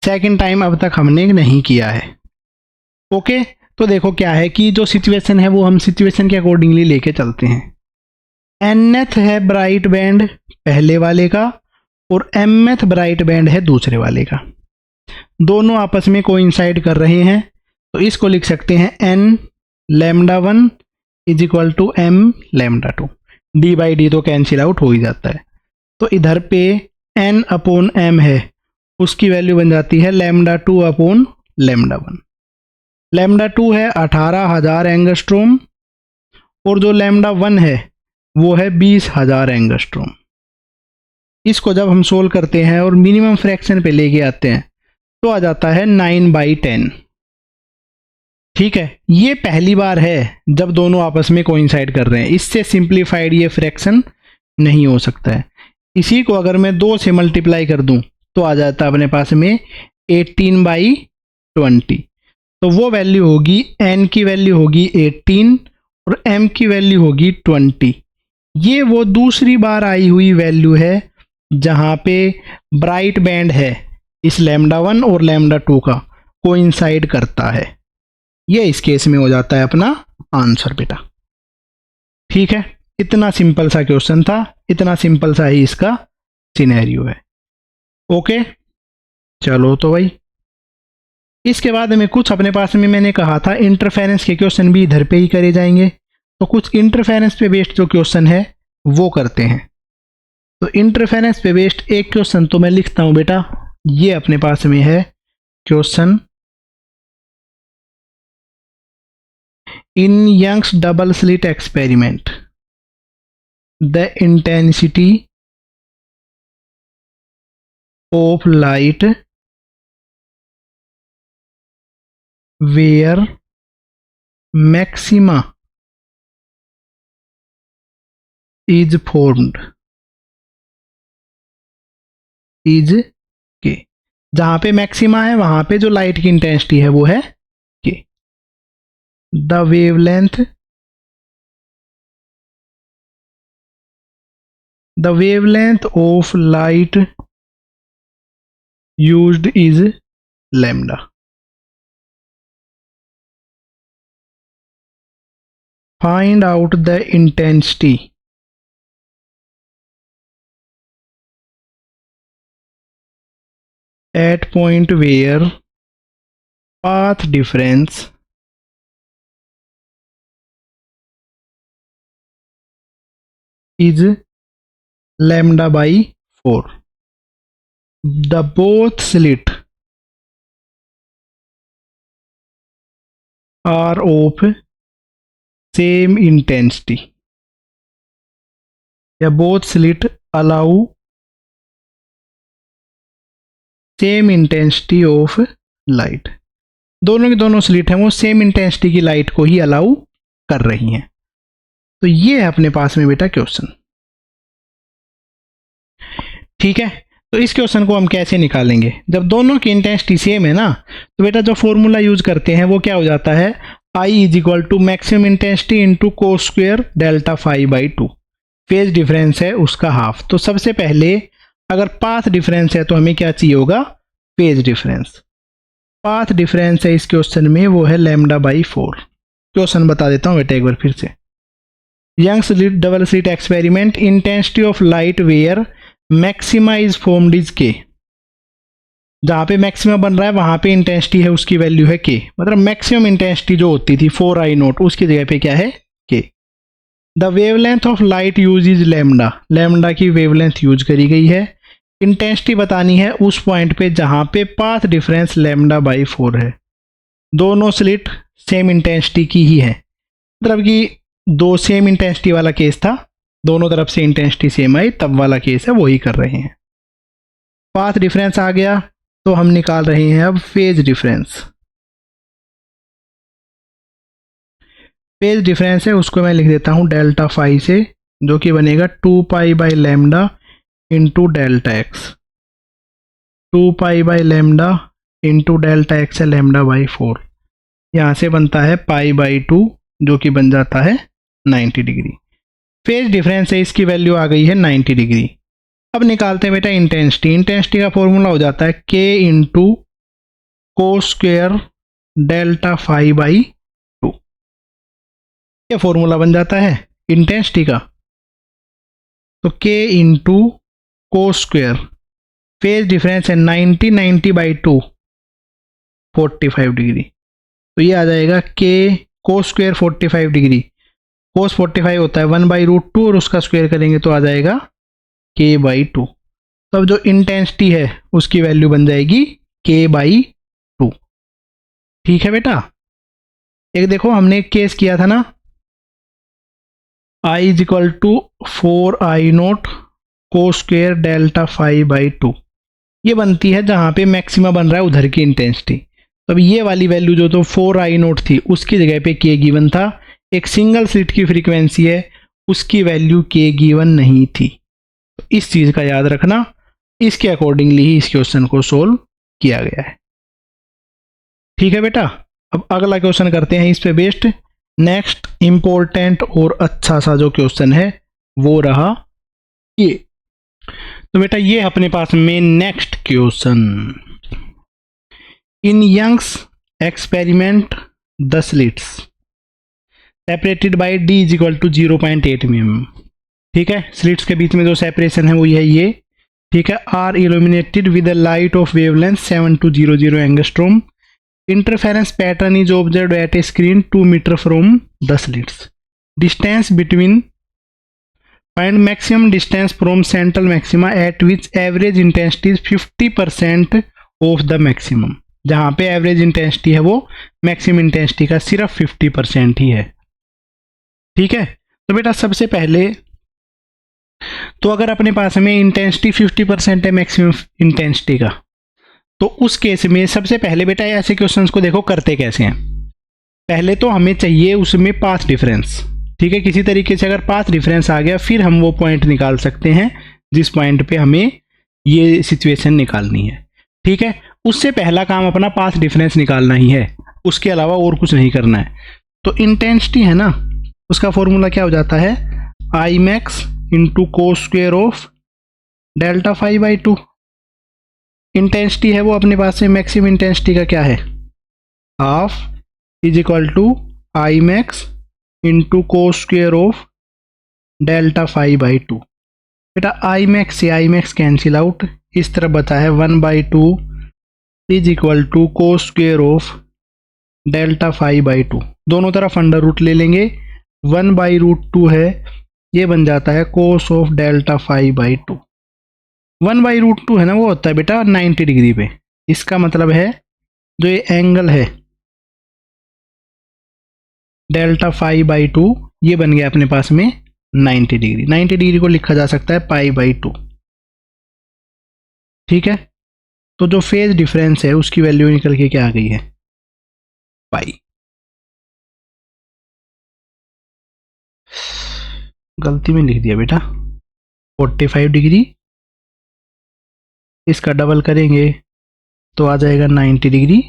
सेकंड टाइम अब तक हमने नहीं किया है। ओके, तो देखो क्या है कि जो सिचुएशन है वो हम सिचुएशन के अकॉर्डिंगली लेके चलते हैं। nth है ब्राइट बैंड पहले वाले का और mth ब्राइट बैंड है दूसरे वाले का, दोनों आपस में कोइंसाइड कर रहे हैं। तो इसको लिख सकते हैं n lambda 1 is equal to m lambda 2, d/d तो कैंसिल आउट हो ही जाता है। तो इधर पे n अपॉन m है, उसकी वैल्यू बन जाती है लैम्डा 2 अपॉन लैम्डा 1। लैम्डा 2 है 18000 एंगस्ट्रोम और जो लैम्डा 1 है वो है 20000 एंगस्ट्रोम। इसको जब हम सोल्व करते हैं और मिनिमम फ्रैक्शन पे लेके आते हैं तो आ जाता है 9/10। ठीक है, ये पहली बार है जब दोनों आपस में कोइंसाइड कर रहे हैं, इससे सिंप्लीफाइड ये फ्रैक्शन नहीं हो सकता है। इसी को अगर मैं 2 से मल्टीप्लाई कर दूं तो आ जाता है अपने पास में 18/20, तो वो वैल्यू होगी, n की वैल्यू होगी 18 और m की वैल्यू होगी 20। ये वो दूसरी बार आई हुई वैल्यू है जहाँ पे ब्राइट बैंड है इस λ1 और λ2 का कोइंसाइड करता है। ये इस केस में हो जाता है अपना आंसर बेटा। ठीक है, इतना सिंपल सा क्वेश्चन था, इतना सिंपल सा ही इसका सिनेरियो है। ओके, चलो तो भाई इसके बाद में कुछ अपने पास में मैंने कहा था इंटरफेरेंस के क्वेश्चन भी इधर पे ही करे जाएंगे, तो कुछ इंटरफेरेंस पे बेस्ड जो क्वेश्चन है वो करते हैं। तो इंटरफेरेंस पे बेस्ड एक क्वेश्चन तो मैं लिखता हूं बेटा, ये अपने पास में है question, in Young's double slit experiment the intensity of light where maxima is formed is k। जहां पे मैक्सिमा है वहां पे जो लाइट की इंटेंसिटी है वो है k। The wavelength of light used is lambda. Find out the intensity at point where path difference is λ/4. The both slit are of same intensity, या both slit allow same intensity of light. दोनों की दोनों slit हैं वो same intensity की light को ही allow कर रही हैं। तो ये है अपने पास में बेटा क्वेश्चन। ठीक है, तो इस क्वेश्चन को हम कैसे निकालेंगे, जब दोनों की इंटेंसिटी सेम है ना, तो बेटा जो फॉर्मूला यूज करते हैं वो क्या हो जाता है, I is equal to maximum intensity into cos square delta phi by 2। Phase difference है उसका हाफ। तो सबसे पहले अगर पाथ डिफरेंस है तो हमें क्या चाहिए होगा, फेज डिफरेंस। पाथ डिफरेंस है इस क्वेश्चन में वो है λ/4। क्वेश्चन बता देता हूँ बेटा एक बार फिर से। Young's double slit experiment, intensity of light where maxima is formed is k. जहाँ पे मैक्सिमा बन रहा है वहाँ पे इंटेंसिटी है उसकी वैल्यू है के, मतलब मैक्सिमम इंटेंसिटी जो होती थी 4I0 उसकी जगह पे क्या है के। The wavelength of light use is lambda, lambda की वेवलेंथ यूज करी गई है। इंटेंसिटी बतानी है उस पॉइंट पे जहाँ पे पाथ डिफरेंस λ/4 है। दोनों स्लिट सेम इंटेंसिटी की ही है, मतलब कि दो सेम इंटेंसिटी वाला केस था, दोनों तरफ से इंटेंसिटी सेम आई तब वाला केस है, वही कर रहे हैं। पाथ डिफरेंस आ गया तो हम निकाल रहे हैं अब फेज डिफरेंस। फेज डिफरेंस है उसको मैं लिख देता हूँ डेल्टा फाई से, जो कि बनेगा 2π/λ into delta x. 2π/λ into delta x है λ/4। यहाँ से बनता है π/2 जो कि बन जाता है 90 डिग्री। फेज डिफरेंस है इसकी वैल्यू आ गई है 90 डिग्री। अब निकालते हैं बेटा इंटेंसिटी। इंटेंसिटी का फॉर्मूला हो जाता है k into cos square delta phi by 2। ये फॉर्मूला बन जाता है इंटेंसिटी का। तो k into cos square, phase difference है 90/2 45 डिग्री, तो ये आ जाएगा k कोस स्क्वेयर 45 डिग्री। कोस 45 होता है 1/√2 और उसका स्क्वायर करेंगे तो आ जाएगा k/2। तो अब जो इंटेंसिटी है उसकी वैल्यू बन जाएगी k/2। ठीक है बेटा, एक देखो हमने एक केस किया था ना, I is equal to 4I0 cos square delta phi by 2। ये बनती है जहाँ पे मैक्सिमा बन रहा है उधर की इंटेंसिटी। तो अब ये वाली वैल्यू जो तो 4I0 थी उसकी जगह पे k गिवन था। एक सिंगल स्लिट की फ्रीक्वेंसी है उसकी वैल्यू k गिवन नहीं थी। तो इस चीज़ का याद रखना, इसके अकॉर्डिंगली ही इस क्वेश्चन को सोल्व किया गया है। ठीक है बेटा, अब अगला क्वेश्चन करते हैं इस पे बेस्ड। नेक्स्ट इंपॉर्टेंट और अच्छा सा जो क्वेश्चन है वो रहा ये। तो बेटा ये अपने पास में next question. In Young's experiment the slits separated by d is equal to 0.8 mm। ठीक है, स्लिट्स के बीच में जो सेपरेशन है वो ये। ठीक है, are illuminated with the light of wavelength 7200 angstrom. Interference pattern is observed at a screen 2 metre from the slits. Distance between find maximum distance from central maxima at which average intensity is 50% of the maximum. जहां पे average intensity है वो maximum intensity का सिर्फ 50% ही है। ठीक है, तो बेटा सबसे पहले तो अगर अपने पास में इंटेंसिटी 50% है मैक्सिमम इंटेंसिटी का, तो उस केस में सबसे पहले बेटा ऐसे क्वेश्चंस को देखो करते कैसे हैं। पहले तो हमें चाहिए उसमें पाथ डिफरेंस। ठीक है, किसी तरीके से अगर पाथ डिफरेंस आ गया फिर हम वो पॉइंट निकाल सकते हैं जिस पॉइंट पे हमें ये सिचुएशन निकालनी है। ठीक है, उससे पहला काम अपना पाथ डिफरेंस निकालना ही है, उसके अलावा और कुछ नहीं करना है। तो इंटेंसिटी है ना, उसका फॉर्मूला क्या हो जाता है, I max into cos square of delta phi by 2। Intensity है वो अपने पास में मैक्सिमम इंटेंसिटी का क्या है, half is equal to I max into cos square of delta phi by 2। बेटा आई मैक्स से आई मैक्स कैंसिल आउट, इस तरह बता है 1/2 is equal to cos square of delta phi by 2। दोनों तरफ अंडर रूट ले लेंगे, 1/√2 है, ये बन जाता है cos of delta phi by 2। 1/√2 है ना, वो होता है बेटा 90 डिग्री पे। इसका मतलब है जो ये एंगल है डेल्टा फाई बाई 2 ये बन गया अपने पास में 90 डिग्री। 90 डिग्री को लिखा जा सकता है पाई बाई 2। ठीक है, तो जो फेज डिफरेंस है उसकी वैल्यू निकल के क्या आ गई है, पाई। गलती में लिख दिया बेटा 45 डिग्री, इसका डबल करेंगे तो आ जाएगा 90 डिग्री।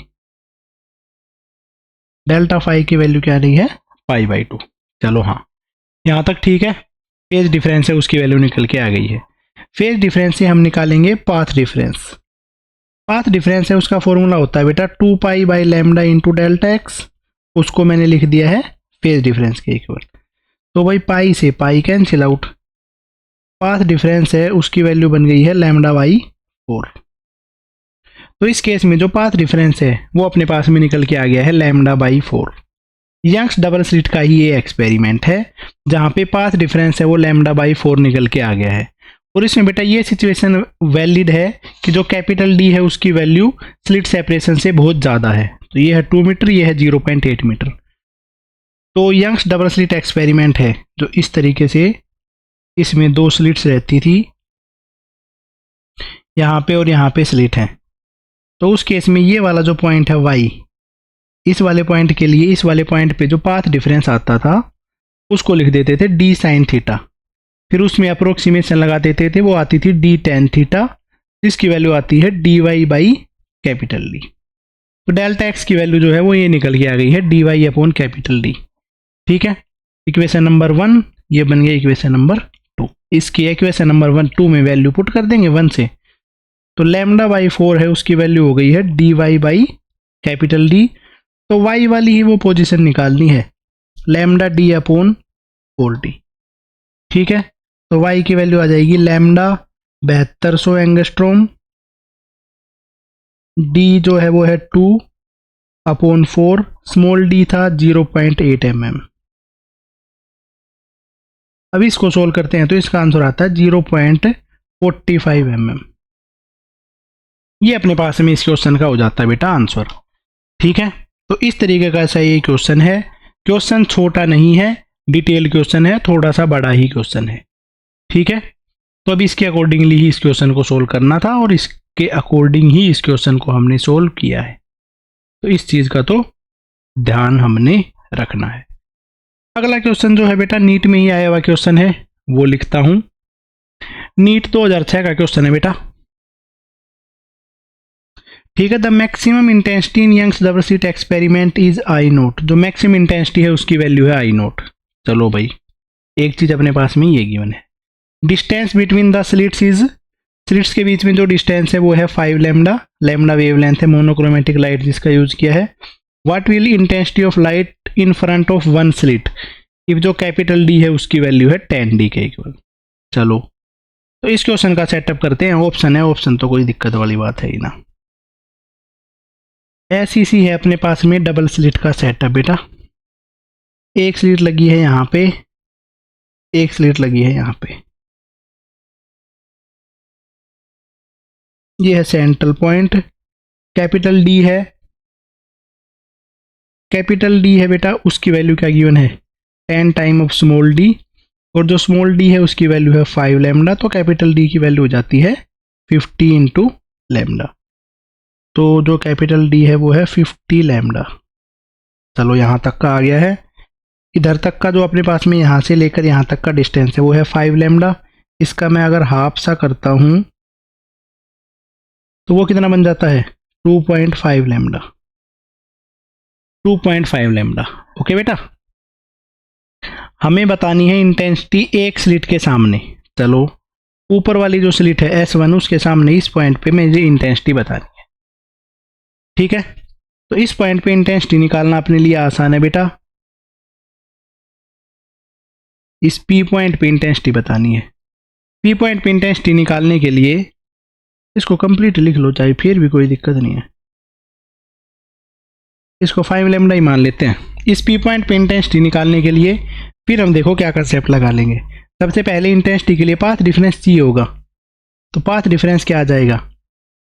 डेल्टा फाई की वैल्यू क्या नहीं है, पाई बाई 2। चलो हाँ, यहाँ तक ठीक है। फेज डिफरेंस है उसकी वैल्यू निकल के आ गई है। फेज डिफरेंस से हम निकालेंगे पाथ डिफरेंस। पाथ डिफरेंस है उसका फॉर्मूला होता है बेटा 2 pi by lambda into delta x, उसको मैंने लिख दिया है फेज डिफरेंस के इक्वल। तो भाई पाई से pi cancel out, path difference है उसकी वैल्यू बन गई है लैम्डा बाई 4। तो इस केस में जो पाथ डिफरेंस है वो अपने पास में निकल के आ गया है lambda by 4। Young's double slit का ही ये एक्सपेरिमेंट है जहाँ पे पाथ डिफरेंस है वो लैम्डा बाई 4 निकल के आ गया है। और इसमें बेटा ये सिचुएशन वैलिड है कि जो कैपिटल डी है उसकी वैल्यू स्लिट सेपरेशन से बहुत ज़्यादा है। तो ये है 2 मीटर, ये है 0.8 मीटर। तो यंग्स डबल स्लिट एक्सपेरिमेंट है जो इस तरीके से, इसमें 2 स्लिट्स रहती थी, यहाँ पे और यहाँ पे स्लिट है। तो उस केस में ये वाला जो पॉइंट है y, इस वाले पॉइंट के लिए इस वाले पॉइंट पे जो पाथ डिफरेंस आता था उसको लिख देते थे d साइन थीटा, फिर उसमें अप्रोक्सीमेशन लगा देते थे, वो आती थी d टेन थीटा, जिसकी वैल्यू आती है dy बाई कैपिटल D। तो डेल्टा एक्स की वैल्यू जो है वो ये निकल के आ गई है dy अपॉन कैपिटल D। ठीक है, इक्वेशन नंबर 1 ये बन गया इक्वेशन नंबर 2। इसकी इक्वेशन नंबर 2 में वैल्यू पुट कर देंगे 1 से, तो लैम्डा बाई 4 है उसकी वैल्यू हो गई है dy बाई कैपिटल D। तो y वाली ही वो पोजीशन निकालनी है, लैम्डा d अपॉन 4d। ठीक है, तो y की वैल्यू आ जाएगी लैम्डा 7200 एंगस्ट्रॉम, d जो है वो है 2 अपॉन 4, स्मॉल d था 0.8 mm। अब इसको सोल्व करते हैं तो इसका आंसर आता है 0.45 mm। ये अपने पास में इस क्वेश्चन का हो जाता है बेटा आंसर। ठीक है, तो इस तरीके का ऐसा ये क्वेश्चन है। क्वेश्चन छोटा नहीं है, डिटेल क्वेश्चन है, थोड़ा सा बड़ा ही क्वेश्चन है। ठीक है, तो अब इसके अकॉर्डिंगली ही इस क्वेश्चन को सोल्व करना था और इसके अकॉर्डिंग ही इस क्वेश्चन को हमने सोल्व किया है। तो इस चीज़ का तो ध्यान हमने रखना है। अगला क्वेश्चन जो है बेटा नीट में ही आया हुआ क्वेश्चन है, वो लिखता हूं। नीट 2006 का क्वेश्चन है बेटा। ठीक है। The maximum intensity in Young's double slit experiment is I naught. जो मैक्सिमम इंटेंसिटी है उसकी वैल्यू है आई नोट। चलो भाई, एक चीज अपने पास में ये गिवन है। Distance between the slits is, slits के बीच में जो डिस्टेंस है वो है 5 लैम्डा। लैम्डा वेवलेंथ है मोनोक्रोमेटिक लाइट जिसका यूज किया है। What will intensity of light in front of one slit if जो कैपिटल डी है उसकी वैल्यू है 10 डी के इक्वल। चलो तो इस क्वेश्चन का सेटअप करते हैं। ऑप्शन है, ऑप्शन तो कोई दिक्कत वाली बात है ही ना। ऐसी है अपने पास में डबल स्लिट का सेटअप बेटा। एक स्लिट लगी है यहाँ पे, एक स्लिट लगी है यहाँ पे। ये है सेंट्रल पॉइंट। कैपिटल डी है, कैपिटल डी है बेटा, उसकी वैल्यू क्या गिवन है 10 टाइम ऑफ स्मॉल डी, और जो स्मॉल डी है उसकी वैल्यू है 5 लैम्डा। तो कैपिटल डी की वैल्यू हो जाती है 50 इंटू लैम्डा। तो जो कैपिटल डी है वो है 50 लैम्डा। चलो यहाँ तक का आ गया है। इधर तक का जो अपने पास में यहाँ से लेकर यहाँ तक का डिस्टेंस है वो है 5 लैम्डा। इसका मैं अगर हाफ सा करता हूँ तो वो कितना बन जाता है 2.5 लैम्डा। 2.5 लैम्डा। ओके बेटा, हमें बतानी है इंटेंसिटी एक स्लिट के सामने। चलो ऊपर वाली जो स्लिट है S1 उसके सामने इस पॉइंट पे मुझे इंटेंसिटी बतानी है। ठीक है, तो इस पॉइंट पे इंटेंसिटी निकालना अपने लिए आसान है बेटा। इस P पॉइंट पे इंटेंसिटी बतानी है। P पॉइंट पे इंटेंसिटी निकालने के लिए इसको कंप्लीट लिख लो चाहे, फिर भी कोई दिक्कत नहीं है। इसको 5 लैम्डा ही मान लेते हैं। इस P पॉइंट पे इंटेंसिटी निकालने के लिए फिर हम देखो क्या कंसेप्ट लगा लेंगे। सबसे पहले इंटेंसिटी के लिए पाथ डिफरेंस चाहिए होगा। तो पाथ डिफरेंस क्या आ जाएगा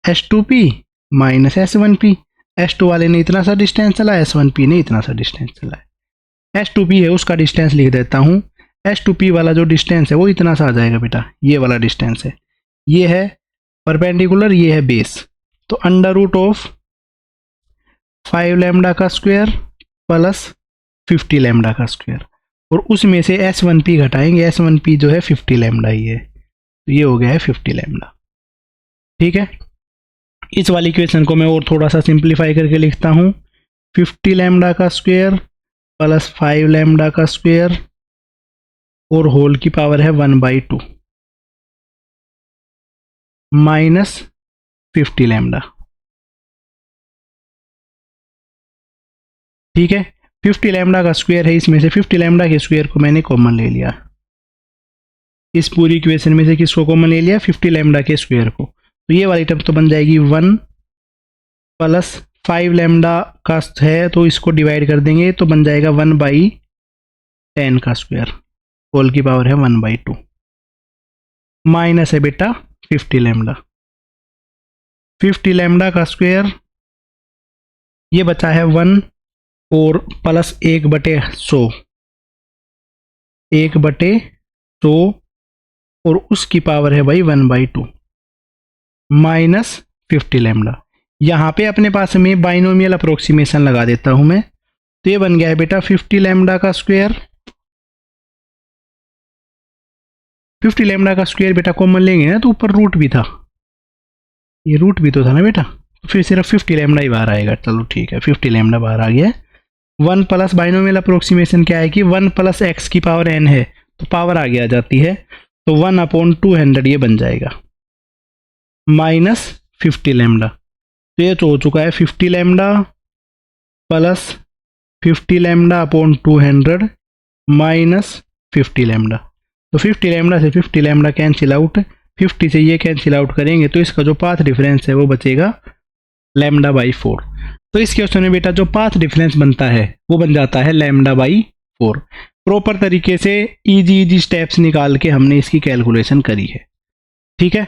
S2P माइनस S1P। S2 वाले ने इतना सा डिस्टेंस चला, S1P ने इतना सा डिस्टेंस चला है। S2P है उसका डिस्टेंस लिख देता हूँ। S2P वाला जो डिस्टेंस है वो इतना सा आ जाएगा बेटा, ये वाला डिस्टेंस है। ये है परपेंडिकुलर, ये है बेस। तो अंडर रूट ऑफ 5 लैम्डा का स्क्वायर प्लस 50 लैम्डा का स्क्वायर, और उसमें से S1P घटाएंगे। S1P जो है 50 लैम्डा ही है, तो ये हो गया है 50 लैम्डा। ठीक है, इस वाली इक्वेशन को मैं और थोड़ा सा सिंप्लीफाई करके लिखता हूँ। 50 लैम्डा का स्क्वायर प्लस 5 लैम्डा का स्क्वायर और होल की पावर है 1/2 माइनस 50 लैम्डा। ठीक है, 50 लैम्डा का स्क्वायर है, इसमें से 50 लैम्डा के स्क्वायर को मैंने कॉमन ले लिया। इस पूरी इक्वेशन में से किसको कॉमन ले लिया 50 लैम्डा के स्क्वायर को। तो ये वाली टर्म तो बन जाएगी 1 प्लस 5 लैम्डा का है तो इसको डिवाइड कर देंगे तो बन जाएगा 1/10 का स्क्वायर, होल की पावर है 1/2 माइनस है बेटा 50 लैम्डा। 50 लैम्डा का स्क्वायर ये बचा है 1 और प्लस 1/100, 1/100 और उसकी पावर है भाई 1/2 माइनस 50 लैम्डा। यहाँ पे अपने पास में बाइनोमियल अप्रोक्सीमेशन लगा देता हूं मैं। तो ये बन गया है बेटा 50 लैम्डा का स्क्वायर। 50 लैम्डा का स्क्वायर बेटा कॉमन लेंगे ना तो ऊपर रूट भी था, ये रूट भी तो था ना बेटा, तो फिर सिर्फ 50 लैम्डा ही बाहर आएगा। चलो ठीक है, 50 लैम्डा बाहर आ गया। 1 प्लस बाइनोमियल अप्रोक्सीमेशन क्या है कि 1 प्लस x की पावर n है तो पावर आगे आ जाती है, तो 1/200 ये बन जाएगा माइनस 50 लैम्डा। तो ये तो हो चुका है 50 lambda plus 50 lambda upon 200 minus 50 lambda. तो 50 लैम्डा से 50 लैम्डा कैंसिल आउट, 50 से ये कैंसिल आउट करेंगे तो इसका जो पाथ डिफरेंस है वो बचेगा λ/4। तो इस क्वेश्चन में बेटा जो पाथ डिफरेंस बनता है वो बन जाता है λ/4। प्रॉपर तरीके से इजी स्टेप्स निकाल के हमने इसकी कैलकुलेशन करी है। ठीक है,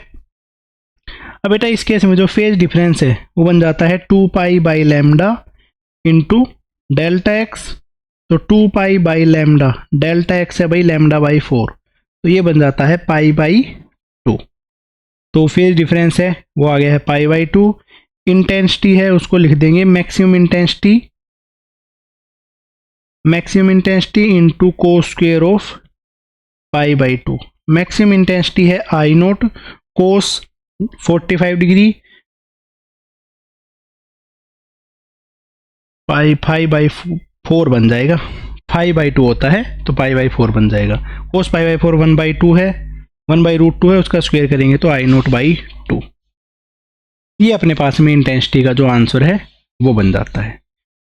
अब बेटा इस केस में जो फेज डिफरेंस है वो बन जाता है 2π/λ इंटू डेल्टा एक्स। तो 2π/λ, डेल्टा एक्स है भाई λ/4, तो ये बन जाता है π/2। तो फेज डिफरेंस है वो आ गया है π/2। इंटेंसिटी है उसको लिख देंगे maximum intensity, maximum intensity into cos square of π/2। Maximum intensity है I0 कोस 45 डिग्री पाई/4 बन जाएगा, 5/2 होता है तो पाई/4 बन जाएगा। कोस पाई/4 1/2 है, 1/√2 है, उसका स्क्वायर करेंगे तो I0/2। ये अपने पास में इंटेंसिटी का जो आंसर है वो बन जाता है।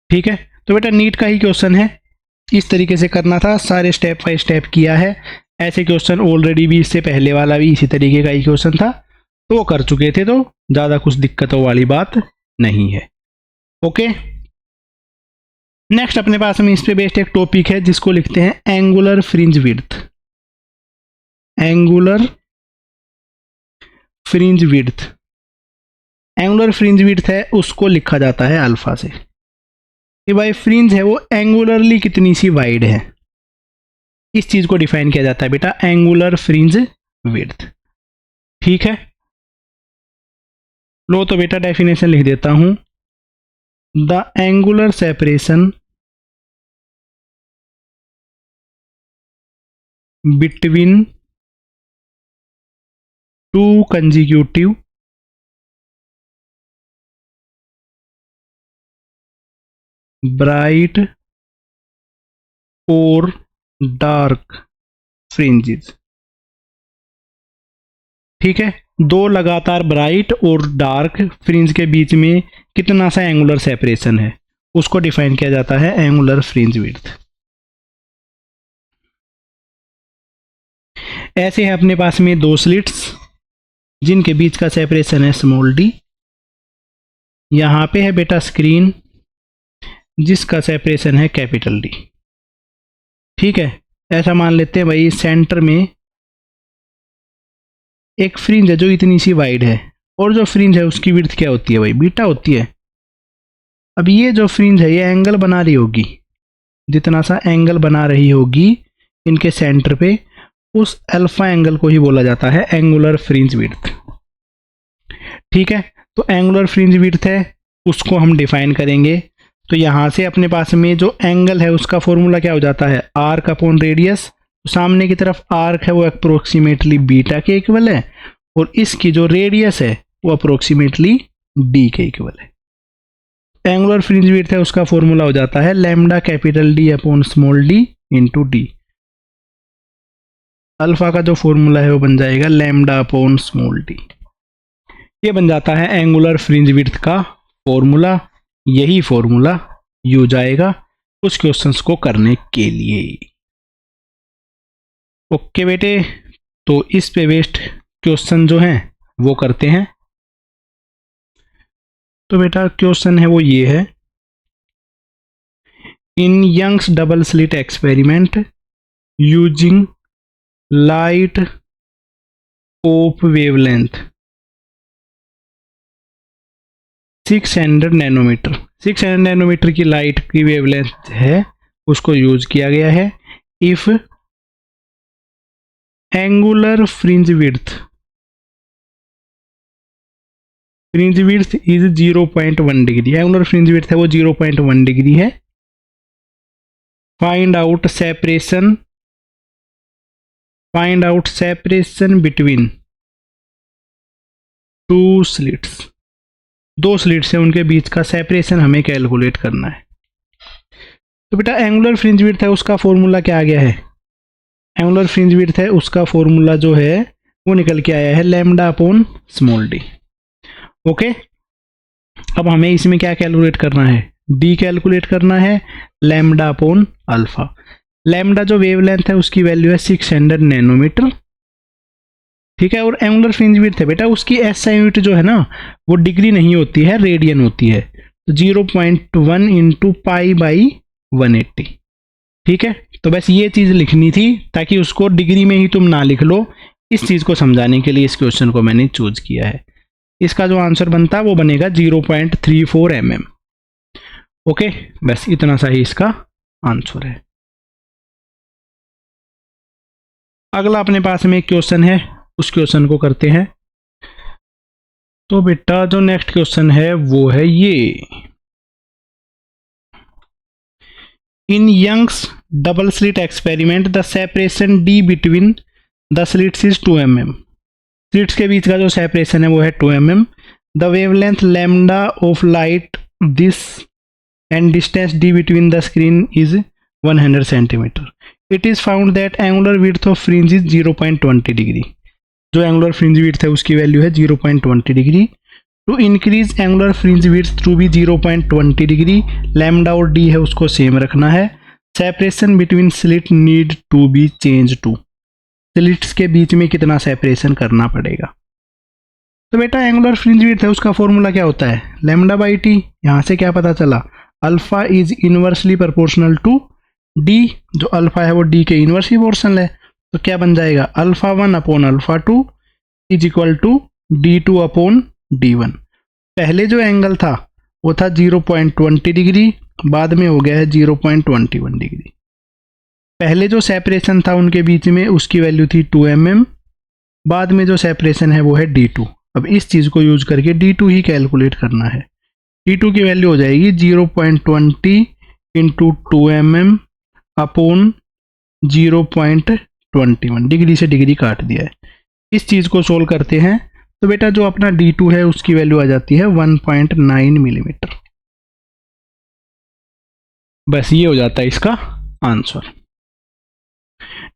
ठीक है, तो बेटा नीट का ही क्वेश्चन है, इस तरीके से करना था, सारे स्टेप बाय स्टेप किया है। ऐसे क्वेश्चन ऑलरेडी भी इससे पहले वाला भी इसी तरीके का ही क्वेश्चन था, तो वो कर चुके थे, तो ज़्यादा कुछ दिक्कतों वाली बात नहीं है। ओके, नेक्स्ट अपने पास में इस पे बेस्ड एक टॉपिक है जिसको लिखते हैं angular fringe width. Angular fringe width, angular fringe width है उसको लिखा जाता है अल्फा से, कि भाई फ्रिंज है वो एंगुलरली कितनी सी वाइड है, इस चीज को डिफाइन किया जाता है बेटा एंगुलर फ्रिंज विड्थ। ठीक है, लो तो बेटा डेफिनेशन लिख देता हूं, the angular separation between to consecutive bright और डार्क फ्रिंजेस। ठीक है, दो लगातार ब्राइट और डार्क फ्रिंज के बीच में कितना सा एंगुलर सेपरेशन है उसको डिफाइन किया जाता है एंगुलर फ्रिंज विड्थ। ऐसे है अपने पास में दो स्लिट्स जिनके बीच का सेपरेशन है स्मॉल डी। यहां पे है बेटा स्क्रीन जिसका सेपरेशन है कैपिटल डी। ठीक है, ऐसा मान लेते हैं भाई सेंटर में एक फ्रिंज है जो इतनी सी वाइड है, और जो फ्रिंज है उसकी विड्थ क्या होती है भाई, बीटा होती है। अब ये जो फ्रिंज है ये एंगल बना रही होगी, जितना सा एंगल बना रही होगी इनके सेंटर पे, उस अल्फा एंगल को ही बोला जाता है एंगुलर फ्रिंज विड्थ। ठीक है, तो एंगुलर फ्रिंज विड्थ है उसको हम डिफाइन करेंगे, तो यहां से अपने पास में जो एंगल है उसका फॉर्मूला क्या हो जाता है आर्क अपॉन रेडियस। तो सामने की तरफ आर्क है वो अप्रोक्सीमेटली बीटा के इक्वल है, और इसकी जो रेडियस है वो अप्रोक्सीमेटली डी के इक्वल है। एंगुलर फ्रिंज विड्थ है उसका फॉर्मूला हो जाता है lambda capital D upon small D into D. Alpha का जो फॉर्मूला है वो बन जाएगा लैम्डा अपॉन स्मॉल डी। ये बन जाता है एंगुलर फ्रिंज विड्थ का फॉर्मूला। यही फॉर्मूला यूज आएगा कुछ क्वेश्चंस को करने के लिए। ओके बेटे, तो इस पे बेस्ड क्वेश्चन जो हैं वो करते हैं। तो बेटा क्वेश्चन है वो ये है, in Young's double slit experiment using light of wavelength 600 nanometre, 600 nanometre की लाइट की वेवलेंथ है उसको यूज किया गया है। If angular fringe width is 0.1 degree, angular fringe width है वो 0.1 डिग्री है। Find out separation between two slits, दो स्लिट्स है उनके बीच का सेपरेशन हमें कैलकुलेट करना है। तो बेटा एंगुलर फ्रिंज विड्थ है उसका फॉर्मूला क्या आ गया है, एंगुलर फ्रिंज विड्थ है उसका फॉर्मूला जो है वो निकल के आया है lambda upon small D. Okay, अब हमें इसमें क्या कैलकुलेट करना है, डी कैलकुलेट करना है, लैम्डा अपॉन अल्फा। लैम्डा जो वेवलेंथ है उसकी वैल्यू है 600 नैनोमीटर। ठीक है, और एंगुलर फ्रिंज विड्थ है बेटा उसकी एसआई यूनिट जो है ना वो डिग्री नहीं होती है, रेडियन होती है। तो 0.1 इंटू पाई/180। ठीक है, तो बस ये चीज लिखनी थी ताकि उसको डिग्री में ही तुम ना लिख लो, इस चीज को समझाने के लिए इस क्वेश्चन को मैंने चूज किया है। इसका जो आंसर बनता है वो बनेगा 0.34 mm। ओके, बस इतना सा ही इसका आंसर है। अगला अपने पास में एक क्वेश्चन है, उस क्वेश्चन को करते हैं। तो बेटा जो नेक्स्ट क्वेश्चन है वो है ये, in Young's double slit experiment the separation D between the slits is 2 mm। Slits के बीच का जो सेपरेशन है वो है 2 mm। The wavelength lambda of light this and distance d between the screen is 100 centimeter. It is found that angular width of fringe is 0.20 degree. जो angular fringe width है उसकी वैल्यू है 0.20 degree. To increase angular fringe width to भी 0.20 degree, lambda और D है उसको same रखना है. Separation between slit need to be change to, slits के बीच में कितना सेपरेशन करना पड़ेगा. तो बेटा एंगुलर फ्रिंज विड्थ है उसका फॉर्मूला क्या होता है, लैम्डा बाई टी. यहाँ से क्या पता चला, alpha is inversely proportional to D. जो अल्फा है वो डी के इनवर्सली प्रोपोर्शनल है, तो क्या बन जाएगा, alpha 1 upon alpha 2 is equal to D2 upon D1. पहले जो एंगल था वो था 0.20 डिग्री, बाद में हो गया है 0.21 डिग्री. पहले जो सेपरेशन था उनके बीच में उसकी वैल्यू थी 2 mm, बाद में जो सेपरेशन है वो है D2. अब इस चीज़ को यूज करके D2 ही कैलकुलेट करना है. D2 की वैल्यू हो जाएगी 0.20 इंटू 2 mm अपॉन 0.21. डिग्री से डिग्री काट दिया है. इस चीज़ को सोल्व करते हैं तो बेटा जो अपना D2 है उसकी वैल्यू आ जाती है 1.9 मिलीमीटर. बस ये हो जाता है इसका आंसर.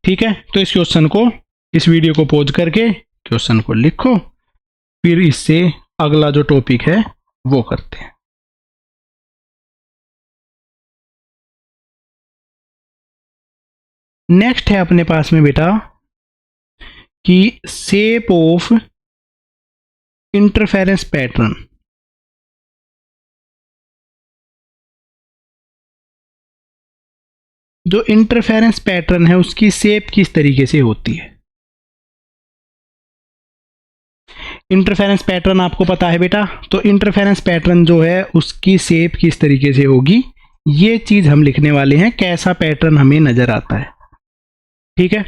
ठीक है, तो इस क्वेश्चन को, इस वीडियो को पॉज करके क्वेश्चन को लिखो, फिर इससे अगला जो टॉपिक है वो करते हैं. नेक्स्ट है अपने पास में बेटा कि शेप ऑफ इंटरफेरेंस पैटर्न. जो इंटरफेरेंस पैटर्न है उसकी शेप किस तरीके से होती है. इंटरफेरेंस पैटर्न आपको पता है बेटा, तो इंटरफेरेंस पैटर्न जो है उसकी शेप किस तरीके से होगी ये चीज हम लिखने वाले हैं, कैसा पैटर्न हमें नजर आता है. ठीक है,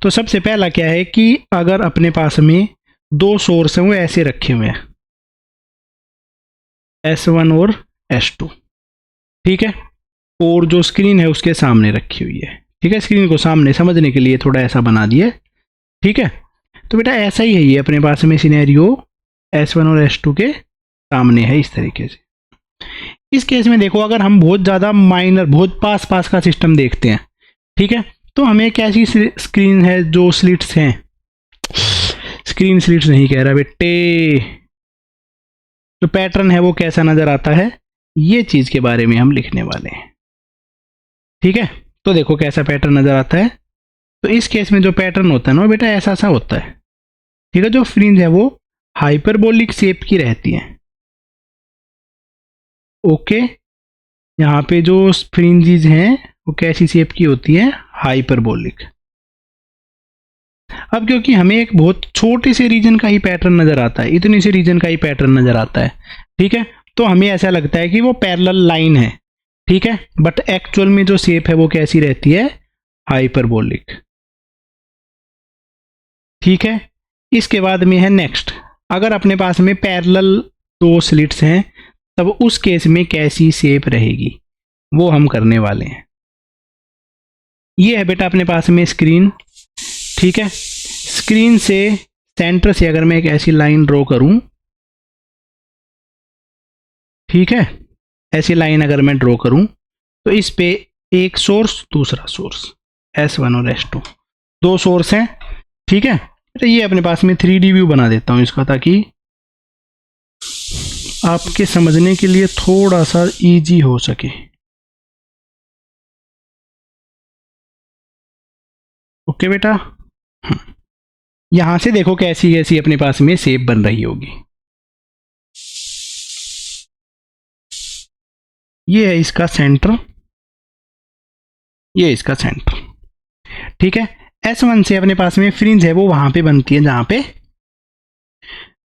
तो सबसे पहला क्या है कि अगर अपने पास में दो सोर्स हैं वो ऐसे रखे हुए हैं, S1 और S2. ठीक है, और जो स्क्रीन है उसके सामने रखी हुई है. ठीक है, स्क्रीन को सामने समझने के लिए थोड़ा ऐसा बना दिए. ठीक है, तो बेटा ऐसा ही है ये अपने पास में सिनेरियो, S1 और S2 के सामने है इस तरीके से. इस केस में देखो, अगर हम बहुत ज़्यादा माइनर, बहुत पास पास का सिस्टम देखते हैं, ठीक है, तो हमें कैसी स्क्रीन है, जो स्लिट्स हैं, स्क्रीन स्लिट्स नहीं कह रहा बेटे, जो पैटर्न है वो कैसा नजर आता है, ये चीज के बारे में हम लिखने वाले हैं. ठीक है, तो देखो कैसा पैटर्न नजर आता है. तो इस केस में जो पैटर्न होता है ना बेटा ऐसा सा होता है. ठीक है, जो फ्रिंज है वो हाइपरबोलिक शेप की रहती है. ओके, यहाँ पे जो फ्रिंजेस हैं वो कैसी शेप की होती है, हाइपरबोलिक. अब क्योंकि हमें एक बहुत छोटे से रीजन का ही पैटर्न नजर आता है, इतनी से रीजन का ही पैटर्न नजर आता है. ठीक है, तो हमें ऐसा लगता है कि वो पैरेलल लाइन है. ठीक है, बट एक्चुअल में जो शेप है वो कैसी रहती है, हाइपरबोलिक. ठीक है, इसके बाद में है नेक्स्ट, अगर अपने पास में पैरेलल दो स्लिट्स हैं तब उस केस में कैसी शेप रहेगी वो हम करने वाले हैं. ये है बेटा अपने पास में स्क्रीन. ठीक है, स्क्रीन से सेंटर से अगर मैं एक ऐसी लाइन ड्रॉ करूं, ठीक है, ऐसी लाइन अगर मैं ड्रॉ करूं तो इस पे एक सोर्स, दूसरा सोर्स, S1 और S2 दो सोर्स हैं. ठीक है, तो ये अपने पास में 3D व्यू बना देता हूं इसका, ताकि आपके समझने के लिए थोड़ा सा इजी हो सके. ओके बेटा, यहां से देखो कैसी कैसी अपने पास में शेप बन रही होगी. ये है इसका सेंटर, ये इसका सेंटर. ठीक है, S1 से अपने पास में फ्रिंज है वो वहां पे बनती है जहां पे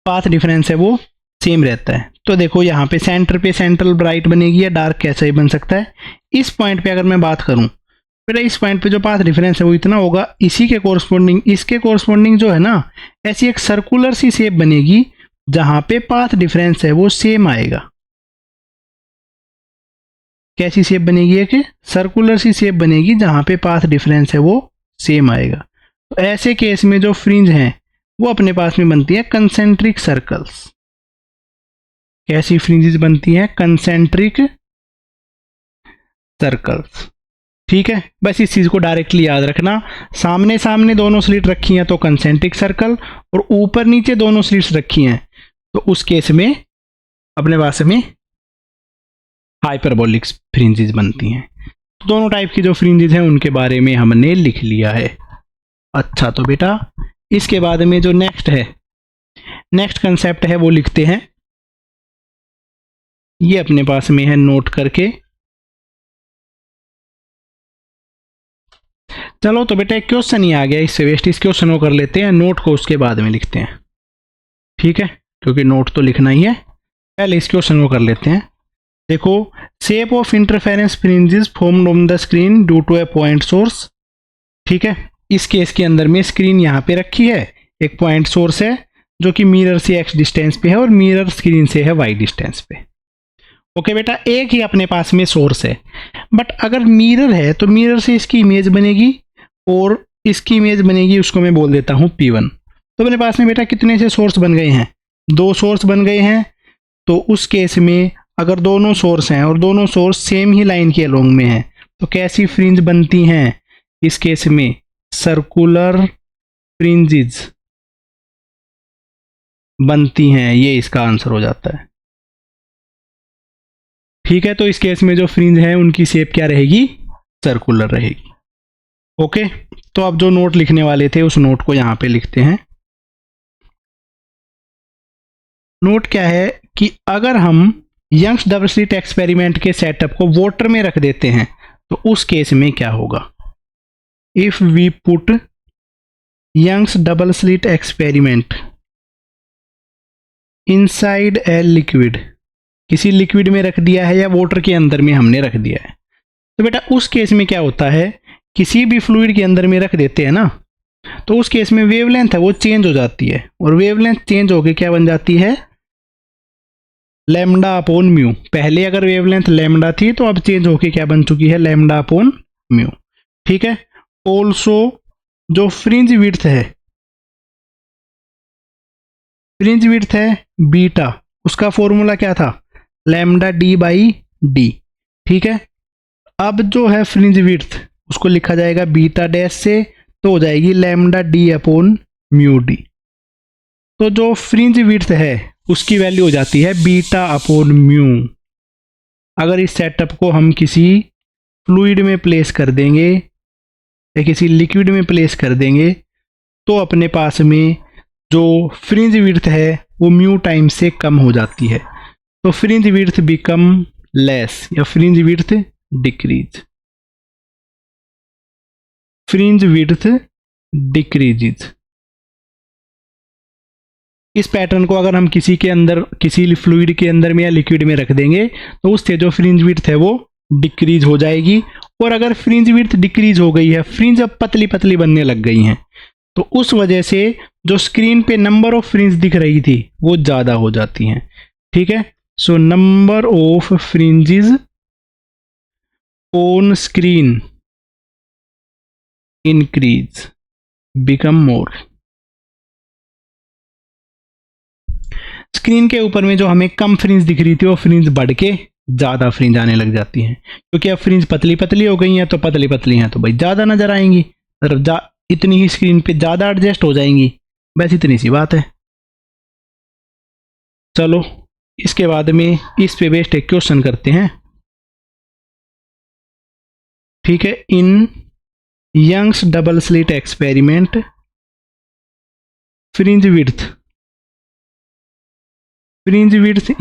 पाथ डिफरेंस है वो सेम रहता है. तो देखो यहाँ पे सेंटर पे सेंट्रल ब्राइट बनेगी या डार्क कैसा ही बन सकता है. इस पॉइंट पे अगर मैं बात करूं बेटा, इस पॉइंट पे जो पाथ डिफरेंस है वो इतना होगा, इसी के कोरस्पोंडिंग, इसके कोरस्पोंडिंग जो है ना, ऐसी एक सर्कुलर सी शेप बनेगी जहां पे पाथ डिफरेंस है वो सेम आएगा. कैसी शेप बनेगी, एक सर्कुलर सी शेप बनेगी जहां पे पाथ डिफरेंस है वो सेम आएगा. तो ऐसे केस में जो फ्रिंज हैं वो अपने पास में बनती है कंसेंट्रिक सर्कल्स. कैसी फ्रिंजेस बनती हैं, कंसेंट्रिक सर्कल्स। ठीक है, बस इस चीज को डायरेक्टली याद रखना। सामने सामने दोनों स्लिट रखी हैं तो कंसेंट्रिक सर्कल, और ऊपर नीचे दोनों स्लिट्स रखी हैं तो उस केस में अपने पास में हाइपरबोलिक फ्रिंजेस बनती हैं। तो दोनों टाइप की जो फ्रिंजेस हैं उनके बारे में हमने लिख लिया है। अच्छा, तो बेटा इसके बाद में जो नेक्स्ट कंसेप्ट है वो लिखते हैं। ये अपने पास में है, नोट करके। चलो तो बेटा एक क्वेश्चन ही आ गया, इससे वेस्ट इस क्वेश्चन को कर लेते हैं, नोट को उसके बाद में लिखते हैं। ठीक है, क्योंकि नोट तो लिखना ही है, पहले इस क्वेश्चन को कर लेते हैं। देखो, shape of interference fringes formed on the screen due to a point source. ठीक है, इस केस के अंदर में स्क्रीन यहाँ पे रखी है, एक पॉइंट सोर्स है जो कि मिरर से x डिस्टेंस पे है और मिरर स्क्रीन से है y डिस्टेंस पे। ओके बेटा, एक ही अपने पास में सोर्स है, बट अगर मिरर है तो मिरर से इसकी इमेज बनेगी और इसकी इमेज बनेगी, उसको मैं बोल देता हूँ P1। तो अपने पास में बेटा कितने से सोर्स बन गए हैं? 2 सोर्स बन गए हैं। तो उस केस में अगर दोनों सोर्स हैं और दोनों सोर्स सेम ही लाइन के अलोंग में हैं तो कैसी फ्रिंज बनती हैं? इस केस में सर्कुलर फ्रिंजेस बनती हैं। ये इसका आंसर हो जाता है। ठीक है, तो इस केस में जो फ्रिंज है उनकी शेप क्या रहेगी? सर्कुलर रहेगी। ओके, तो अब जो नोट लिखने वाले थे उस नोट को यहां पे लिखते हैं। नोट क्या है कि अगर हम यंग्स डबल स्लिट एक्सपेरिमेंट के सेटअप को वाटर में रख देते हैं तो उस केस में क्या होगा? If we put Young's double slit experiment inside a liquid, किसी लिक्विड में रख दिया है या वाटर के अंदर में हमने रख दिया है, तो बेटा उस केस में क्या होता है, किसी भी फ्लूइड के अंदर में रख देते हैं ना, तो उस केस में वेवलेंथ है वो चेंज हो जाती है, और वेवलेंथ चेंज होकर क्या बन जाती है? Lambda upon mu. पहले अगर वेवलेंथ लैम्डा थी तो अब चेंज होके क्या बन चुकी है? Lambda upon mu. ठीक है, ऑल्सो जो फ्रिंज विड्थ है बीटा, उसका फॉर्मूला क्या था? Lambda D by D. ठीक है, अब जो है फ्रिंज विड्थ उसको लिखा जाएगा बीटा डैश से, तो हो जाएगी lambda D upon mu D. तो जो फ्रिंज विड्थ है उसकी वैल्यू हो जाती है बीटा अपॉन म्यू। अगर इस सेटअप को हम किसी फ्लूइड में प्लेस कर देंगे या किसी लिक्विड में प्लेस कर देंगे तो अपने पास में जो फ्रिंज विड्थ है वो म्यू टाइम से कम हो जाती है, तो फ्रिंज विड्थ बिकम लेस या fringe width decrease. Fringe width decreases. इस पैटर्न को अगर हम किसी के अंदर, किसी फ्लूइड के अंदर में या लिक्विड में रख देंगे तो उससे जो फ्रिंज विड्थ है वो डिक्रीज हो जाएगी। और अगर फ्रिंज विड्थ डिक्रीज हो गई है, फ्रिंज अब पतली पतली बनने लग गई हैं, तो उस वजह से जो स्क्रीन पे नंबर ऑफ फ्रिंज दिख रही थी वो ज़्यादा हो जाती हैं। ठीक है, so number of fringes on screen increase, become more. Screen के ऊपर में जो हमें कम फ्रिंज दिख रही थी वो फ्रिंज बढ़ के ज़्यादा फ्रिंज आने लग जाती हैं, क्योंकि अब फ्रिंज पतली पतली हो गई हैं, तो पतली पतली हैं तो भाई ज़्यादा नज़र आएंगी, इतनी ही स्क्रीन पे ज़्यादा एडजस्ट हो जाएंगी। बस इतनी सी बात है। चलो इसके बाद में इस पे बेस्ड एक क्वेश्चन करते हैं। ठीक है, in Young's double slit experiment fringe width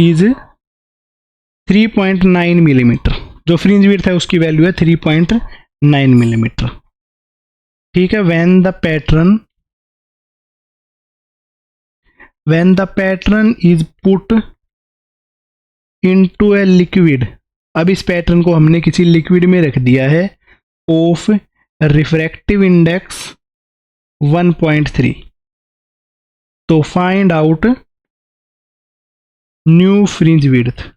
is 3.9 millimetre. जो फ्रिंज विड्थ है उसकी वैल्यू है 3.9 मिलीमीटर। ठीक है, when the pattern is put into a liquid. अब इस पैटर्न को हमने किसी लिक्विड में रख दिया है ऑफ रिफ्रैक्टिव इंडेक्स 1.3, तो find out new fringe width.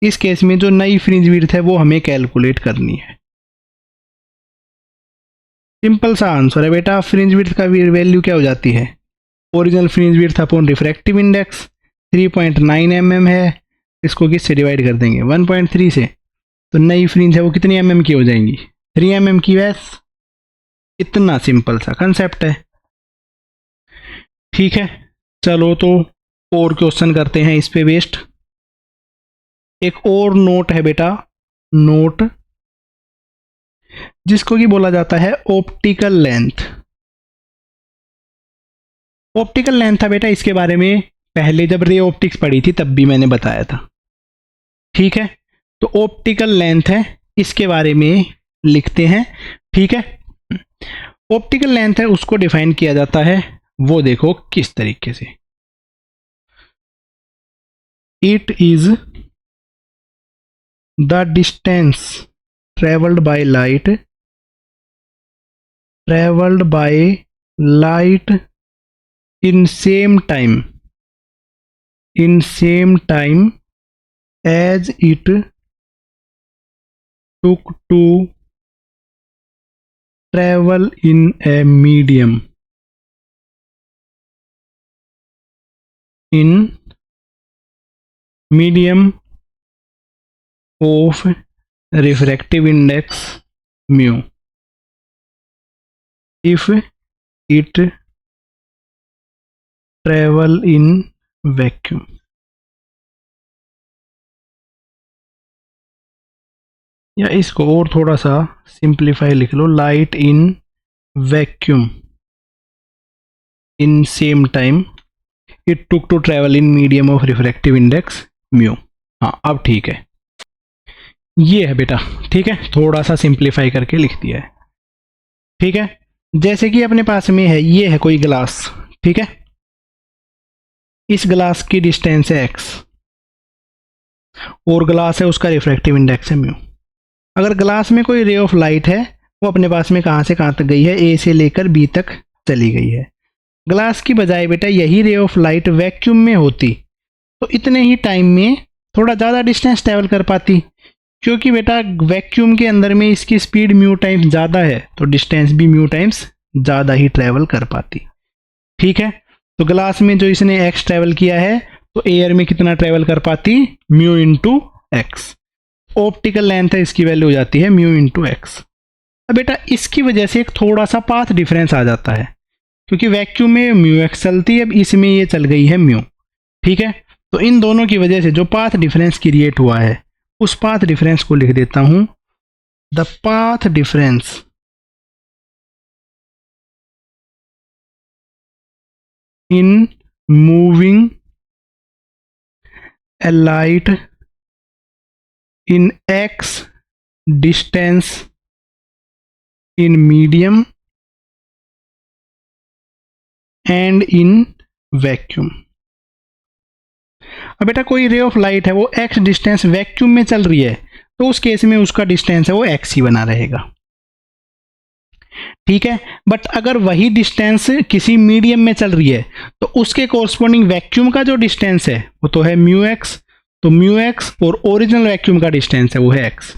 इस केस में जो नई फ्रिंज विड्थ है वो हमें कैलकुलेट करनी है। सिंपल सा आंसर है बेटा, फ्रिंज विड्थ का वैल्यू क्या हो जाती है? Original fringe width upon refractive index 3.9 mm है, इसको किससे डिवाइड कर देंगे 1.3 से, तो नई फ्रिंज है वो कितनी mm की हो जाएंगी 3 mm की। वैस इतना सिंपल सा कंसेप्ट है। ठीक है, चलो तो और क्वेश्चन करते हैं इस पे बेस्ड। एक और नोट है बेटा, नोट जिसको कि बोला जाता है ऑप्टिकल लेंथ। ऑप्टिकल लेंथ था बेटा, इसके बारे में पहले जब रे ऑप्टिक्स पढ़ी थी तब भी मैंने बताया था। ठीक है, तो ऑप्टिकल लेंथ है, इसके बारे में लिखते हैं। ठीक है, ऑप्टिकल लेंथ है उसको डिफाइन किया जाता है, वो देखो किस तरीके से। It is the distance travelled by light in same time as it took to travel in a medium of refractive index mu if it travel in vacuum। या इसको और थोड़ा सा सिंप्लीफाई लिख लो, light in vacuum in same time it took to travel in medium of refractive index mu. हाँ अब ठीक है, ये है बेटा। ठीक है, थोड़ा सा सिंप्लीफाई करके लिख दिया है। ठीक है, जैसे कि अपने पास में है, ये है कोई ग्लास। ठीक है, इस ग्लास की डिस्टेंस है x और ग्लास है उसका रिफ्रैक्टिव इंडेक्स है म्यू। अगर ग्लास में कोई रे ऑफ लाइट है वो अपने पास में कहाँ से कहाँ तक गई है, ए से लेकर बी तक चली गई है। ग्लास की बजाय बेटा यही रे ऑफ लाइट वैक्यूम में होती तो इतने ही टाइम में थोड़ा ज़्यादा डिस्टेंस ट्रैवल कर पाती, क्योंकि बेटा वैक्यूम के अंदर में इसकी स्पीड म्यू टाइम्स ज़्यादा है तो डिस्टेंस भी म्यू टाइम्स ज़्यादा ही ट्रैवल कर पाती। ठीक है, तो ग्लास में जो इसने x ट्रैवल किया है तो एयर में कितना ट्रैवल कर पाती, mu into x. Optical length है, इसकी वैल्यू हो जाती है म्यू इंटू एक्स। अब बेटा इसकी वजह से एक थोड़ा सा पाथ डिफरेंस आ जाता है, क्योंकि वैक्यूम में म्यू एक्स चलती है, अब इसमें ये चल गई है म्यू। ठीक है, तो इन दोनों की वजह से जो पाथ डिफरेंस क्रिएट हुआ है उस पाथ डिफरेंस को लिख देता हूं the path difference in moving a light in x distance in medium and in vacuum। अब बेटा कोई रे ऑफ लाइट है वो x डिस्टेंस वैक्यूम में चल रही है तो उस केस में उसका डिस्टेंस है वो x ही बना रहेगा। ठीक है, बट अगर वही डिस्टेंस किसी मीडियम में चल रही है तो उसके कोरस्पॉन्डिंग वैक्यूम का जो डिस्टेंस है वो तो है म्यू एक्स, तो म्यू एक्स और ओरिजिनल वैक्यूम का डिस्टेंस है वो है एक्स,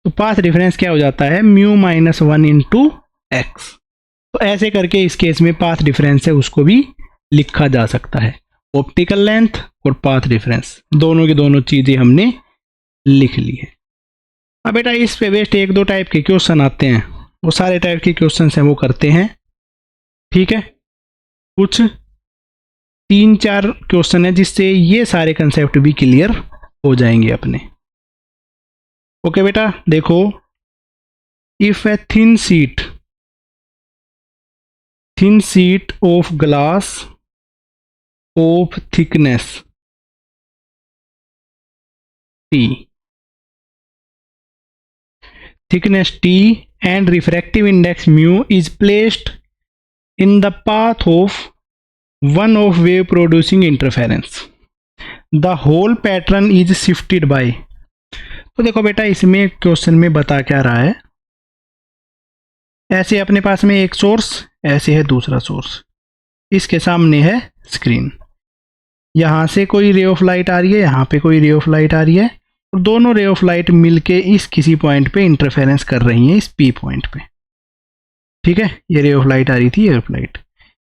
तो पाथ डिफरेंस क्या हो जाता है म्यू माइनस 1 इंटू एक्स। तो ऐसे करके इस केस में पाथ डिफरेंस है उसको भी लिखा जा सकता है। ऑप्टिकल लेंथ और पाथ डिफरेंस दोनों की दोनों चीजें हमने लिख ली है। अब बेटा इस पे बेस्ट एक दो टाइप के क्वेश्चन आते हैं, वो सारे टाइप के क्वेश्चन हैं वो करते हैं। ठीक है, कुछ 3-4 क्वेश्चन है जिससे ये सारे कंसेप्ट भी क्लियर हो जाएंगे अपने। ओके बेटा देखो, if a thin sheet of glass of thickness T and refractive index mu is placed in the path of one of wave producing interference, the whole pattern is shifted by। तो देखो बेटा इसमें question में बता क्या रहा है, ऐसे अपने पास में एक सोर्स, ऐसे है दूसरा सोर्स, इसके सामने है स्क्रीन, यहाँ से कोई रे ऑफ लाइट आ रही है, यहाँ पे कोई रे ऑफ लाइट आ रही है और दोनों रे ऑफ लाइट मिलके इस किसी पॉइंट पे इंटरफेरेंस कर रही हैं इस पी पॉइंट पे। ठीक है, ये रे ऑफ लाइट आ रही थी, ये रे ऑफ लाइट,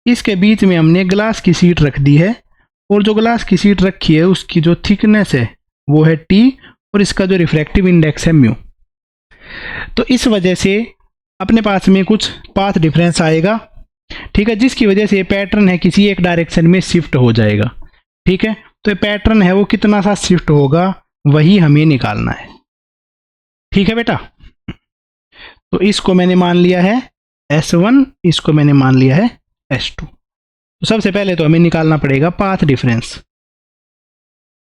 इसके बीच में हमने ग्लास की शीट रख दी है और जो ग्लास की शीट रखी है उसकी जो थिकनेस है वो है टी, और इसका जो रिफ्रैक्टिव इंडेक्स है म्यू। तो इस वजह से अपने पास में कुछ पाथ डिफरेंस आएगा, ठीक है, जिसकी वजह से ये पैटर्न है किसी एक डायरेक्शन में शिफ्ट हो जाएगा। ठीक है, तो ये पैटर्न है वो कितना सा शिफ्ट होगा वही हमें निकालना है। ठीक है बेटा, तो इसको मैंने मान लिया है S1, इसको मैंने मान लिया है S2। तो सबसे पहले तो हमें निकालना पड़ेगा पाथ डिफरेंस।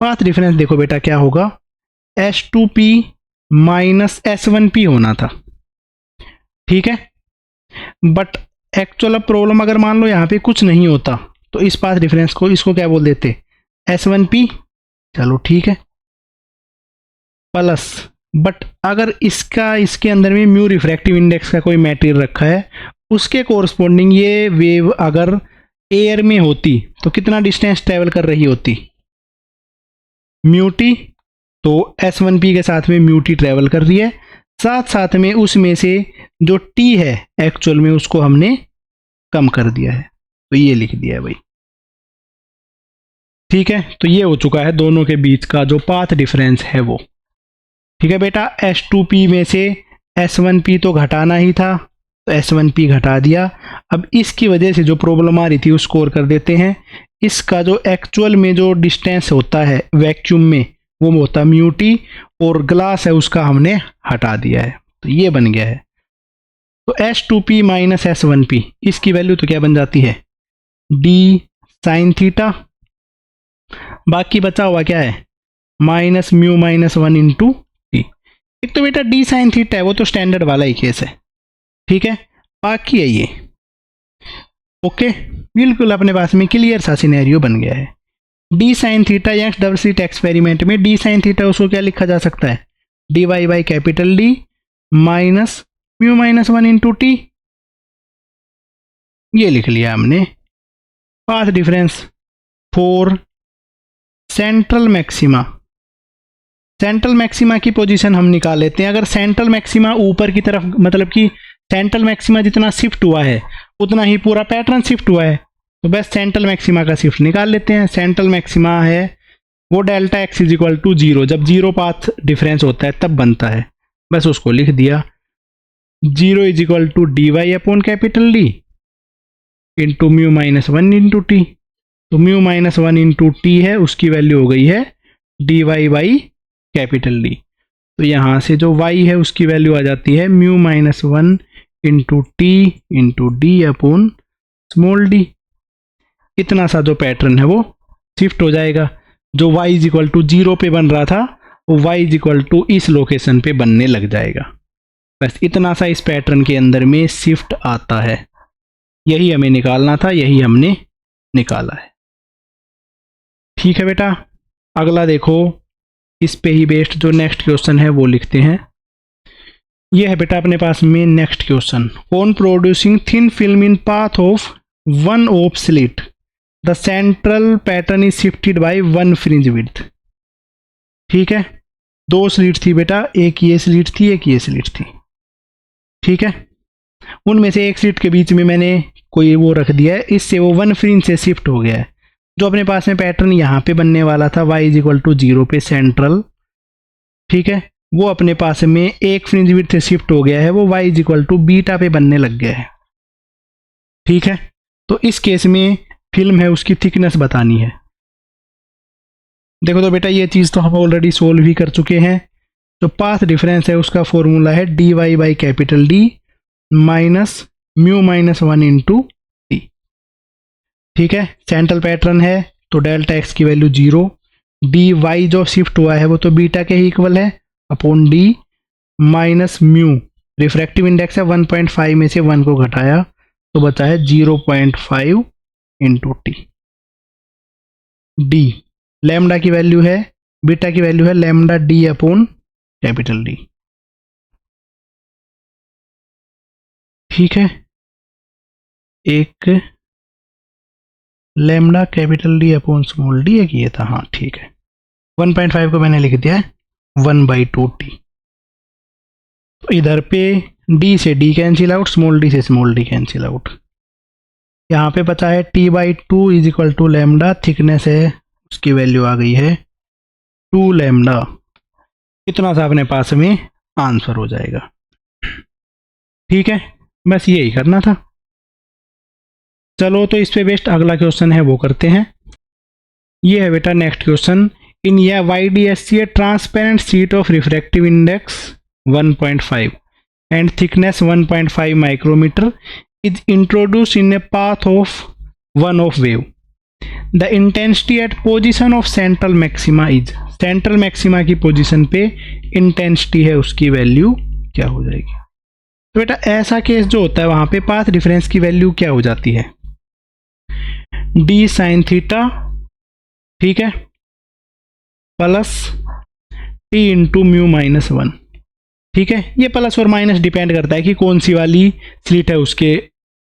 पाथ डिफरेंस देखो बेटा क्या होगा, S2P माइनस S1P होना था। ठीक है, बट एक्चुअल प्रॉब्लम अगर मान लो यहाँ पे कुछ नहीं होता तो इस पाथ डिफरेंस को, इसको क्या बोल देते, S1P। चलो ठीक है, प्लस, बट अगर इसके अंदर में म्यू रिफ्रैक्टिव इंडेक्स का कोई मैटेरियल रखा है, उसके कोरस्पोंडिंग ये वेव अगर एयर में होती तो कितना डिस्टेंस ट्रेवल कर रही होती, म्यू टी। तो S1P के साथ में म्यू टी ट्रेवल कर रही है, साथ साथ में उसमें से जो टी है एक्चुअल में उसको हमने कम कर दिया है, तो ये लिख दिया है भाई। ठीक है, तो ये हो चुका है दोनों के बीच का जो पाथ डिफरेंस है वो। ठीक है बेटा, S2P में से S1P तो घटाना ही था, तो S1P घटा दिया। अब इसकी वजह से जो प्रॉब्लम आ रही थी उसको और कर देते हैं। इसका जो एक्चुअल में जो डिस्टेंस होता है वैक्यूम में वो होता है म्यू टी, और ग्लास है उसका हमने हटा दिया है, तो ये बन गया है। तो S2P माइनस S1P, इसकी वैल्यू तो क्या बन जाती है, d साइन थीटा, बाकी बचा हुआ क्या है minus mu minus 1 into T. एक तो बेटा d साइन थीटा है वो तो स्टैंडर्ड वाला ही केस है। ठीक है, बाकी है ये। ओके, बिल्कुल अपने पास में क्लियर सा सिनेरियो बन गया है। d साइन थीटा या डबल स्लिट एक्सपेरिमेंट में d साइन थीटा उसको क्या लिखा जा सकता है, dy by capital D minus mu minus 1 into T, ये लिख लिया हमने। Path difference for central maxima, central maxima की पोजीशन हम निकाल लेते हैं। अगर सेंट्रल मैक्सिमा ऊपर की तरफ, मतलब कि सेंट्रल मैक्सिमा जितना शिफ्ट हुआ है उतना ही पूरा पैटर्न शिफ्ट हुआ है, तो बस सेंट्रल मैक्सिमा का शिफ्ट निकाल लेते हैं। सेंट्रल मैक्सिमा है वो delta x is equal to 0, जब 0 पाथ डिफरेंस होता है तब बनता है, बस उसको लिख दिया। 0 is equal to d y upon capital D into mu minus 1 into t. तो म्यू माइनस 1 इंटू टी है, उसकी वैल्यू हो गई है d y by capital D. तो यहाँ से जो y है उसकी वैल्यू आ जाती है mu minus 1 into T into D upon small D. इतना सा जो पैटर्न है वो शिफ्ट हो जाएगा। जो y इज इक्वल टू 0 पे बन रहा था वो y इज इक्वल टू इस लोकेशन पे बनने लग जाएगा। बस इतना सा इस पैटर्न के अंदर में शिफ्ट आता है, यही हमें निकालना था, यही हमने निकाला है। ठीक है बेटा, अगला देखो, इस पे ही बेस्ड जो नेक्स्ट क्वेश्चन है वो लिखते हैं। ये है बेटा अपने पास में next question, on producing thin film in path of one of slit the central pattern is shifted by 1 fringe width. ठीक है, 2 स्लिट थी बेटा, एक ये स्लिट थी एक ये स्लिट थी। ठीक है, उनमें से एक स्लिट के बीच में मैंने कोई वो रख दिया है, इससे वो 1 फ्रिंज से शिफ्ट हो गया है। जो अपने पास में पैटर्न यहाँ पे बनने वाला था y इज इक्वल टू 0 पे सेंट्रल, ठीक है, वो अपने पास में एक फ्रिंज विड्थ से शिफ्ट हो गया है, वो y is equal to beta पे बनने लग गया है। ठीक है, तो इस केस में फिल्म है उसकी थिकनेस बतानी है। देखो तो बेटा ये चीज़ तो हम ऑलरेडी सोल्व ही कर चुके हैं। जो पाथ डिफरेंस है उसका फॉर्मूला है d y by capital D minus mu minus 1 into t. ठीक है, सेंट्रल पैटर्न है तो डेल्टा एक्स की वैल्यू 0, डी वाई जो शिफ्ट हुआ है वो तो बीटा के ही इक्वल है upon d minus mu, refractive index है 1.5 में से 1 को घटाया तो बचा है 0.5 इंटू टी। डी लैम्डा की वैल्यू है, बीटा की वैल्यू है lambda D upon capital D. ठीक है, एक lambda capital D upon small D एक ये था, हाँ ठीक है। 1.5 को मैंने लिख दिया है 1/2t। तो इधर पे d से d cancel out, small d से स्मॉल डी कैंसिल आउट। यहाँ पे बचा है t/2 is equal to lambda, thickness है उसकी वैल्यू आ गई है 2 लैम्डा, इतना सा अपने पास में आंसर हो जाएगा। ठीक है, बस यही करना था। चलो तो इस पे बेस्ट अगला क्वेश्चन है वो करते हैं। ये है बेटा नेक्स्ट क्वेश्चन। इन या YDSC transparent sheet of refractive index 1.5 and thickness 1.5 micrometer is introduced in a path of one of wave. The intensity at position of central maxima is, central maxima की position पे intensity है उसकी value क्या हो जाएगी। तो बेटा ऐसा केस जो होता है वहां पे पाथ डिफरेंस की वैल्यू क्या हो जाती है, डी साइन थीटा, ठीक है, plus T into mu minus 1। ठीक है, ये प्लस और माइनस डिपेंड करता है कि कौन सी वाली स्लिट है उसके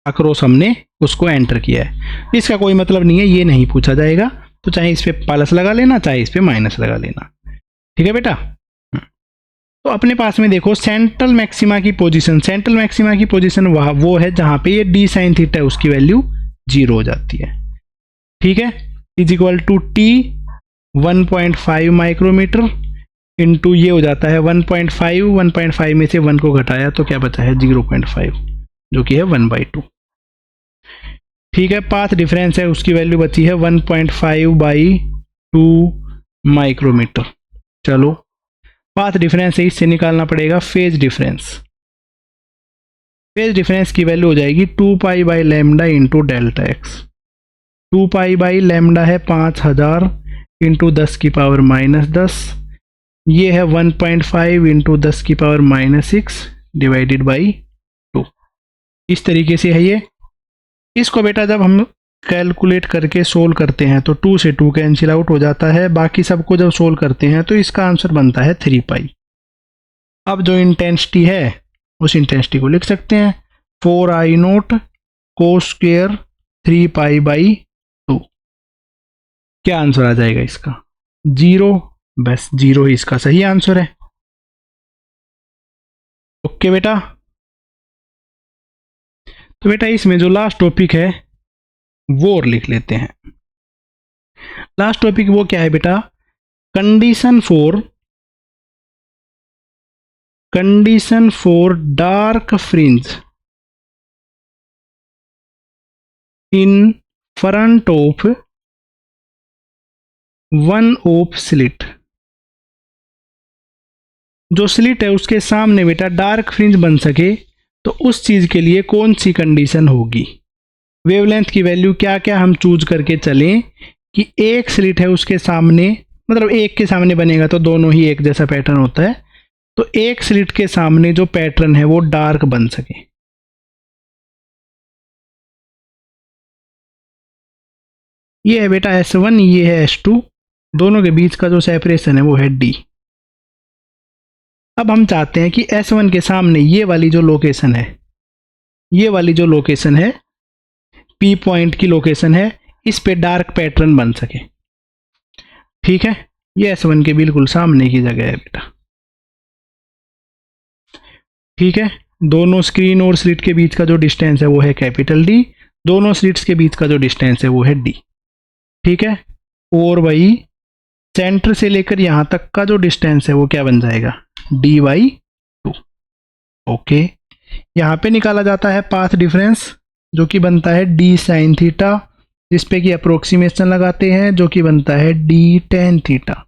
अक्रॉस हमने उसको एंटर किया है। इसका कोई मतलब नहीं है, ये नहीं पूछा जाएगा, तो चाहे इस पे प्लस लगा लेना चाहे इस पे माइनस लगा लेना। ठीक है बेटा, तो अपने पास में देखो सेंट्रल मैक्सिमा की पोजीशन, सेंट्रल मैक्सिमा की पोजीशन वो है जहां पे ये डी साइन थीटा है उसकी वैल्यू 0 हो जाती है। ठीक है, is equal to t 1.5 micrometre into ये हो जाता है 1.5 में से 1 को घटाया तो क्या बचा है 0.5, जो कि है 1/2। ठीक है, पाथ डिफरेंस है उसकी वैल्यू बची है 1.5/2 माइक्रोमीटर। चलो पाथ डिफरेंस है, इससे निकालना पड़ेगा फेज डिफरेंस। फेज डिफरेंस की वैल्यू हो जाएगी 2π/λ इंटू डेल्टा एक्स। 2π/λ है 5000 इंटू 10 की पावर -10, ये है 1.5 इंटू 10 की पावर -6 डिवाइडेड बाई 2। इस तरीके से है ये। इसको बेटा जब हम कैलकुलेट करके सोल्व करते हैं तो 2 से 2 कैंसिल आउट हो जाता है, बाकी सबको जब सोल्व करते हैं तो इसका आंसर बनता है 3π। अब जो इंटेंसिटी है उस इंटेंसिटी को लिख सकते हैं 4I0 cos स्क्वायर 3π/2। क्या आंसर आ जाएगा इसका 0, बस 0 ही इसका सही आंसर है। ओके बेटा, तो बेटा इसमें जो लास्ट टॉपिक है वो और लिख लेते हैं। लास्ट टॉपिक वो क्या है बेटा, condition for dark fringe in front of one of slit. जो स्लिट है उसके सामने बेटा डार्क फ्रिंज बन सके तो उस चीज के लिए कौन सी कंडीशन होगी, वेवलेंथ की वैल्यू क्या क्या हम चूज करके चलें कि एक स्लिट है उसके सामने, मतलब एक के सामने बनेगा तो दोनों ही एक जैसा पैटर्न होता है, तो एक स्लिट के सामने जो पैटर्न है वो डार्क बन सके। ये है बेटा S1, ये है S2, दोनों के बीच का जो सेपरेशन है वो है D। अब हम चाहते हैं कि S1 के सामने ये वाली जो लोकेशन है, ये वाली जो लोकेशन है P पॉइंट की लोकेशन है, इस पे डार्क पैटर्न बन सके। ठीक है, ये S1 के बिल्कुल सामने की जगह है बेटा। ठीक है, दोनों स्क्रीन और स्लिट के बीच का जो डिस्टेंस है वो है कैपिटल D, दोनों स्लिट्स के बीच का जो डिस्टेंस है वो है D। ठीक है, और वही सेंटर से लेकर यहां तक का जो डिस्टेंस है वो क्या बन जाएगा D/2। ओके, यहां पे निकाला जाता है पाथ डिफरेंस जो कि बनता है D sin थीटा, जिसपे कि अप्रोक्सीमेशन लगाते हैं जो कि बनता है D tan थीटा,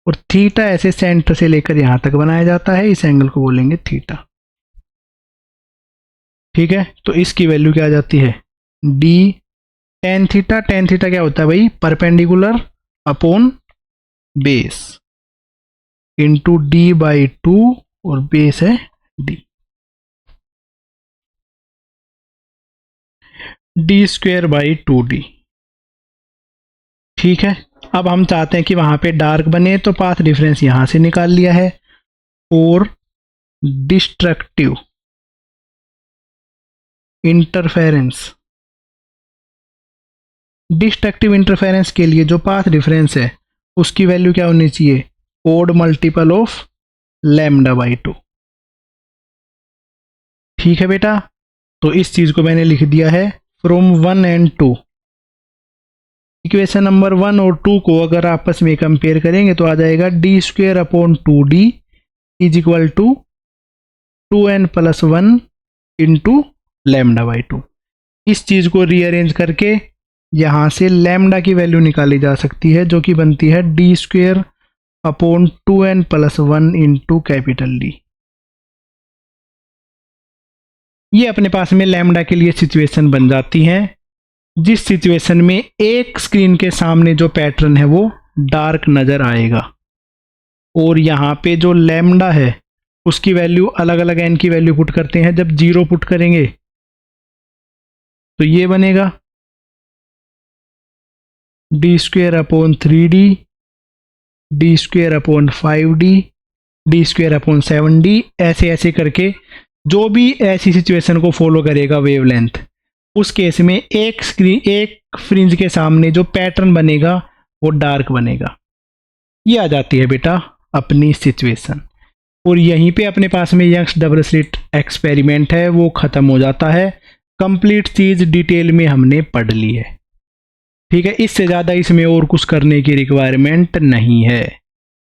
और थीटा ऐसे सेंटर से लेकर यहां तक बनाया जाता है, इस एंगल को बोलेंगे थीटा। ठीक है, तो इसकी वैल्यू क्या आ जाती है D tan theta. tan theta क्या होता है भाई, perpendicular upon base into D/2, और बेस है D, D²/2D। ठीक है, अब हम चाहते हैं कि वहां पे डार्क बने तो पाथ डिफरेंस यहां से निकाल लिया है, और डिस्ट्रक्टिव इंटरफेरेंस, डिस्ट्रक्टिव इंटरफेरेंस के लिए जो पाथ डिफरेंस है उसकी वैल्यू क्या होनी चाहिए, ओड मल्टीपल ऑफ λ/2। ठीक है बेटा, तो इस चीज को मैंने लिख दिया है फ्रॉम 1 and 2, इक्वेशन नंबर 1 और 2 को अगर आपस में कंपेयर करेंगे तो आ जाएगा d square upon 2d is equal to 2n+1 into lambda by 2। इस चीज़ को रीअरेंज करके यहाँ से लैम्डा की वैल्यू निकाली जा सकती है, जो कि बनती है D square upon 2n+1 into capital D. ये अपने पास में लैम्डा के लिए सिचुएशन बन जाती है, जिस सिचुएशन में एक स्क्रीन के सामने जो पैटर्न है वो डार्क नज़र आएगा, और यहाँ पे जो लैम्डा है उसकी वैल्यू अलग अलग एन की वैल्यू पुट करते हैं। जब 0 पुट करेंगे तो ये बनेगा D square upon 3d, D square upon 5d, D square upon 7d, ऐसे ऐसे करके जो भी ऐसी सिचुएशन को फॉलो करेगा वेवलेंथ, उस केस में एक फ्रिंज के सामने जो पैटर्न बनेगा वो डार्क बनेगा। ये आ जाती है बेटा अपनी सिचुएशन, और यहीं पे अपने पास में यंग्स डबल स्लिट एक्सपेरिमेंट है वो ख़त्म हो जाता है। कंप्लीट चीज़ डिटेल में हमने पढ़ ली है, ठीक है। इससे ज़्यादा इसमें और कुछ करने की रिक्वायरमेंट नहीं है।